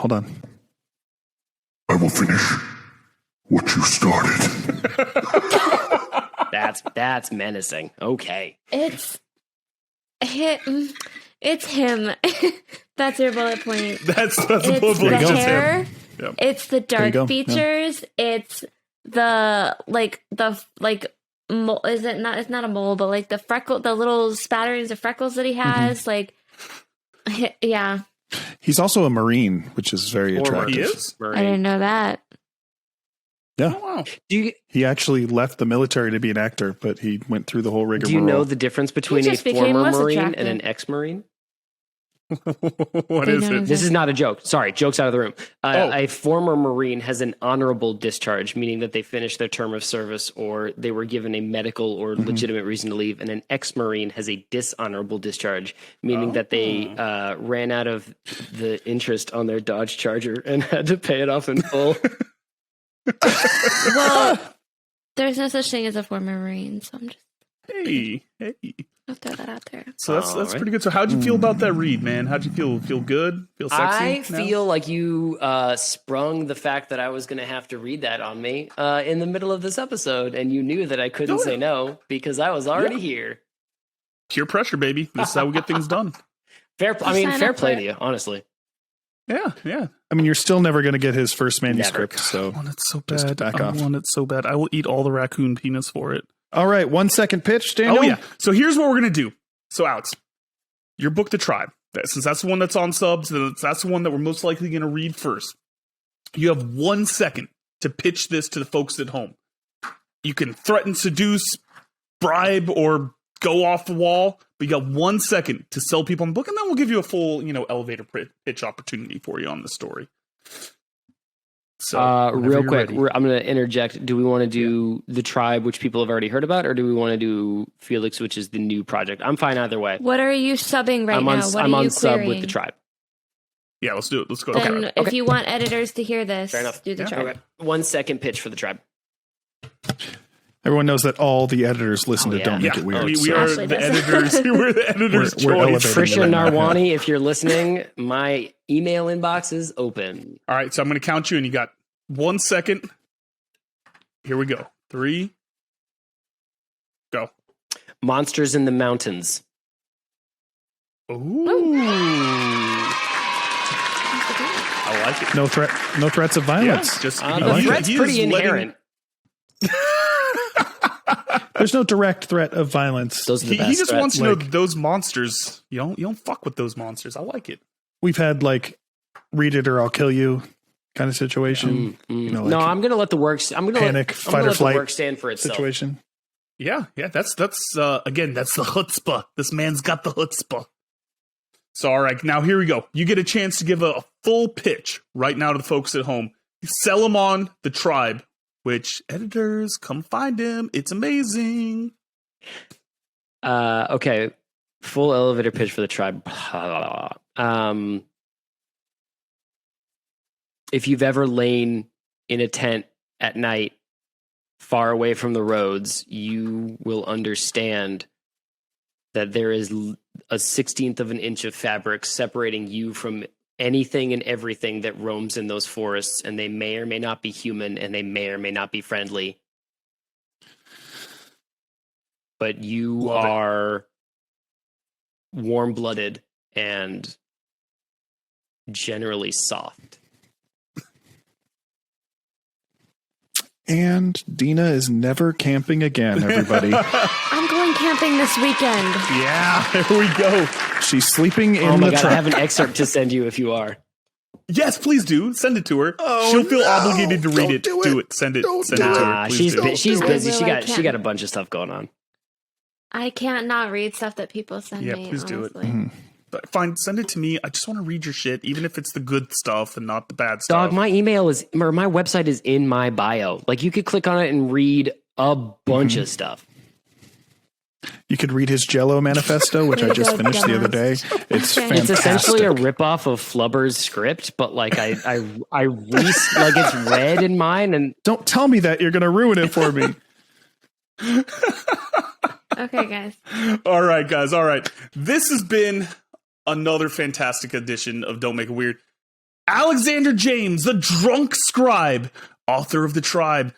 I will finish what you started. That's menacing. Okay. It's him. It's him. That's your bullet point. That's It's the the bullet point. Just him. hair. Yeah. It's the There you dark go. features. It's the is it not? It's not a mole, but like the little spatterings of freckles that he has. Like, yeah, He's also a Marine, which is very Former. attractive. He is? I didn't know that. Yeah. Oh, wow. Do you He actually left the military to be an actor, but he went through the whole rigmarole. do you know the difference between a just became former less Marine attractive. and an ex-Marine? What They is know it? This is not a joke. Sorry, joke's out of the room. Oh. A former Marine has an honorable discharge, meaning that they finished their term of service or they were given a medical or legitimate reason to leave. And an ex-Marine has a dishonorable discharge, meaning that they ran out of the interest on their Dodge Charger and had to pay it off in full. Well, there's no such thing as a former Marine, so I'm just Hey. I'll throw that out there. So that's All right. pretty good. So how'd you feel about that read, man? How'd you feel? Feel good? Feel sexy? I now? feel like you sprung the fact that I was going to have to read that on me in the middle of this episode, and you knew that I couldn't Oh, yeah. say no because I was already Yeah. here. Peer pressure, baby. This is how we get things done. Fair sign play up for to it. you, honestly. Yeah. I mean, you're still never going to get his first manuscript. I So, want it so Just bad. back I off. want it so bad. I will eat all the raccoon penis for it. all right, 1 second pitch, Daniel. Oh yeah. So here's what we're gonna do. So Alex, your book, The Tribe. Since that's the one that's on subs, that's the one that we're most likely gonna read first. You have 1 second to pitch this to the folks at home. You can threaten, seduce, bribe, or go off the wall. But you got 1 second to sell people on the book, and then we'll give you a full, elevator pitch opportunity for you on the story. So, whenever Real you're quick, ready. I'm going to interject. Do we want to do The Tribe, which people have already heard about, or do we want to do Felix, which is the new project? I'm fine either way. What are you subbing right I'm on, now? What I'm are on you sub querying? with The Tribe. Yeah, let's do it. Let's go. Then, Okay. if you want editors to hear this, Fair enough. do the Yeah. tribe. Okay. 1 second pitch for The Tribe. Everyone knows that all the editors listen Oh, to yeah. Don't Make It Weird. we so- are Ashley the does. editors. We're the editors' We're choice. elevating Trisha it right now. Narwani, if you're listening, my email inbox is open. All right, so I'm going to count you, and you got 1 second. Here we go. 3, go. Monsters in the Mountains. Ooh. I like it. No threats of violence. Yeah, just The he- threat's he is pretty letting- inherent. There's no direct threat of violence. Those are the He best just threats. wants to know Like- those monsters. You don't fuck with those monsters. I like it. We've had like read it or I'll kill you kind of situation. No, like I'm going to let the works. I'm going to panic, let, I'm fight gonna or let flight the work stand for itself. Situation. Yeah. That's again. That's the chutzpah. This man's got the chutzpah. So all right, now here we go. You get a chance to give a full pitch right now to the folks at home. Sell them on The Tribe. Which editors come find him? It's amazing. Okay, full elevator pitch for The Tribe. If you've ever lain in a tent at night far away from the roads, you will understand that there is a 16th of an inch of fabric separating you from anything and everything that roams in those forests, and they may or may not be human, and they may or may not be friendly. but you Love it. are warm-blooded and generally soft. And Dina is never camping again, everybody. I'm going camping this weekend. Yeah, here we go. She's sleeping in Oh my the god, truck. I have an excerpt to send you if you are. Yes, please do. Send it to her. Oh, She'll feel no. obligated to read Don't it. do it. Send it. Don't Send do it to it. her. Nah, Please do. she's I busy. will, She I got can't. a bunch of stuff going on. I can't not read stuff that people send Yeah, me. please do it. honestly. But fine, send it to me. I just want to read your shit, even if it's the good stuff and not the bad stuff. Dog, my email is or my website is in my bio. Like you could click on it and read a bunch of stuff. You could read his Jello manifesto, which I just finished the other day. It's Okay. fantastic. It's essentially a ripoff of Flubber's script, but like like it's red in mine, and Don't tell me that. You're going to ruin it for me. Okay, guys. All right, guys. All right. This has been another fantastic edition of Don't Make It Weird. Alexander James, the drunk scribe, author of The Tribe.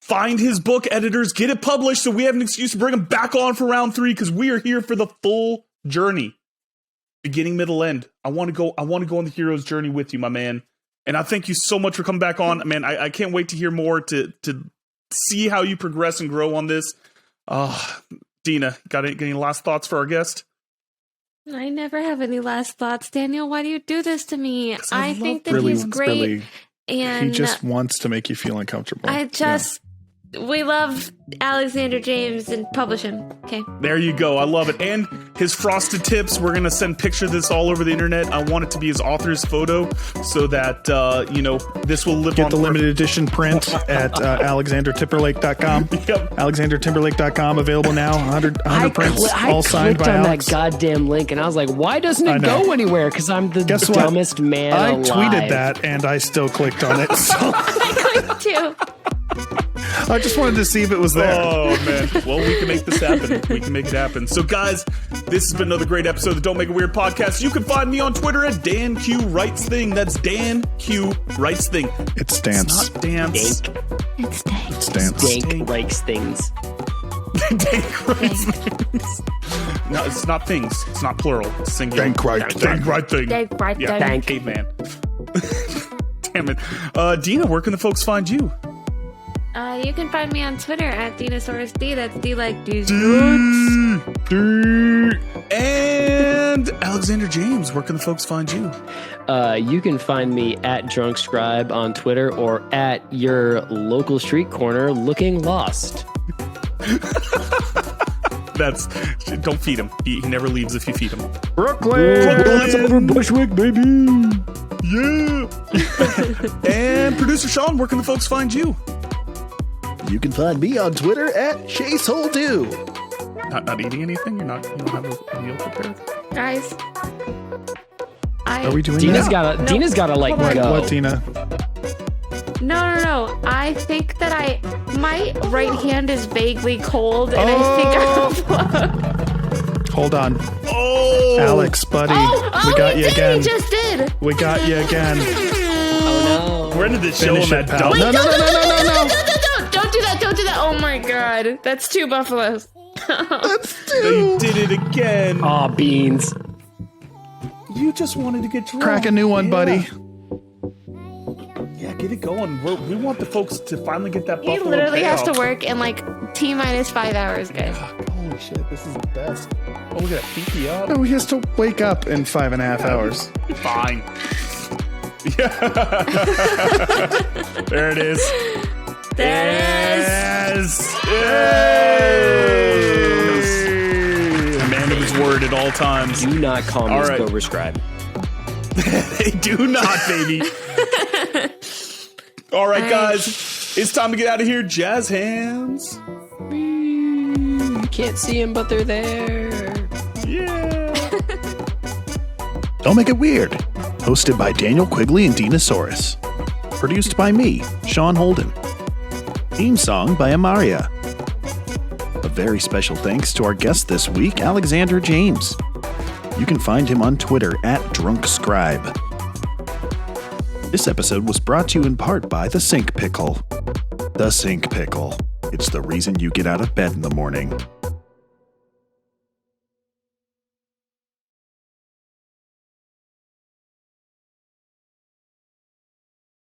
Find his book, editors, get it published so we have an excuse to bring him back on for round 3 because we are here for the full journey. Beginning, middle, end. I want to go on the hero's journey with you, my man. And I thank you so much for coming back on. Man, I can't wait to hear more, to see how you progress and grow on this. Dina, got any last thoughts for our guest? I never have any last thoughts. Daniel, why do you do this to me? I I love think that Really, he's great. really, And he just wants to make you feel uncomfortable. we love Alexander James and publish him. Okay. There you go. I love it. And his frosted tips, we're going to send picture of this all over the internet. I want it to be his author's photo so that, this will live Get on the forever. limited edition print at alexandertimberlake.com. Yep. alexandertimberlake.com, available now. 100 prints, I all signed clicked by on Alex. that goddamn link, and I was like, "Why doesn't I it know. go anywhere?" Because I'm the Guess what? dumbest man I alive. tweeted that, and I still clicked on it. So I clicked too. I just wanted to see if it was there. Oh, man. Well, we can make this happen. We can make it happen. So, guys, this has been another great episode of the Don't Make It Weird podcast. You can find me on Twitter at Dan Q Writes Thing. That's Dan Q Writes Thing. It's dance. Not dance. Dank, It's day. It's dance. dank likes things. Dank Writes Things. No, it's not things. It's not plural. It's singular. Dank right thing. Dank right thing. Day, right Yeah, day. Dank. caveman. Damn it. Dina, where can the folks find you? You can find me on Twitter at DinosaurusD. That's D like D's. And Alexander James, where can the folks find you? You can find me at Drunk Scribe on Twitter or at your local street corner looking lost. Don't feed him. He never leaves if you feed him. Brooklyn. Bushwick, baby. Yeah. And producer Sean, where can the folks find you? You can find me on Twitter at ChaseHoleDo. Not eating anything? You don't have a meal prepared? Guys. Are we doing Dina's that? Dina's gotta like Hold on. go. What, Tina? No. I think that my right hand is vaguely cold, and I think I'm. Hold on. Oh! Alex, buddy. Oh, we got he you did. again. He just did. We got you again. Oh no. We're into this show Finish on it, that pal. dumb. No, no, no, no, no, no, no. Don't do that. Don't do that. Oh my god. That's 2 buffaloes. You did it again. Aw, beans. You just wanted to get drunk. Crack a new one, buddy. Yeah, get it going. We want the folks to finally get that He buffalo literally has to payoff. work in like T-minus 5 hours, guys. Holy shit, this is the best. Oh, look at that. Pinky up. No, he has to wake up in 5.5 hours. Fine. Yeah. There it is. There it Yes. A man of his word at all times. Do not call me All right. Sober Scribe. They do not, baby. All right, guys. It's time to get out of here. Jazz hands. You can't see them, but they're there. Yeah. Don't Make It Weird. Hosted by Daniel Quigley and Dinosaurus. Produced by me, Sean Holden. Theme song by Amaria. A very special thanks to our guest this week, Alexander James. You can find him on Twitter at DrunkScribe. This episode was brought to you in part by The Sink Pickle. The Sink Pickle. It's the reason you get out of bed in the morning.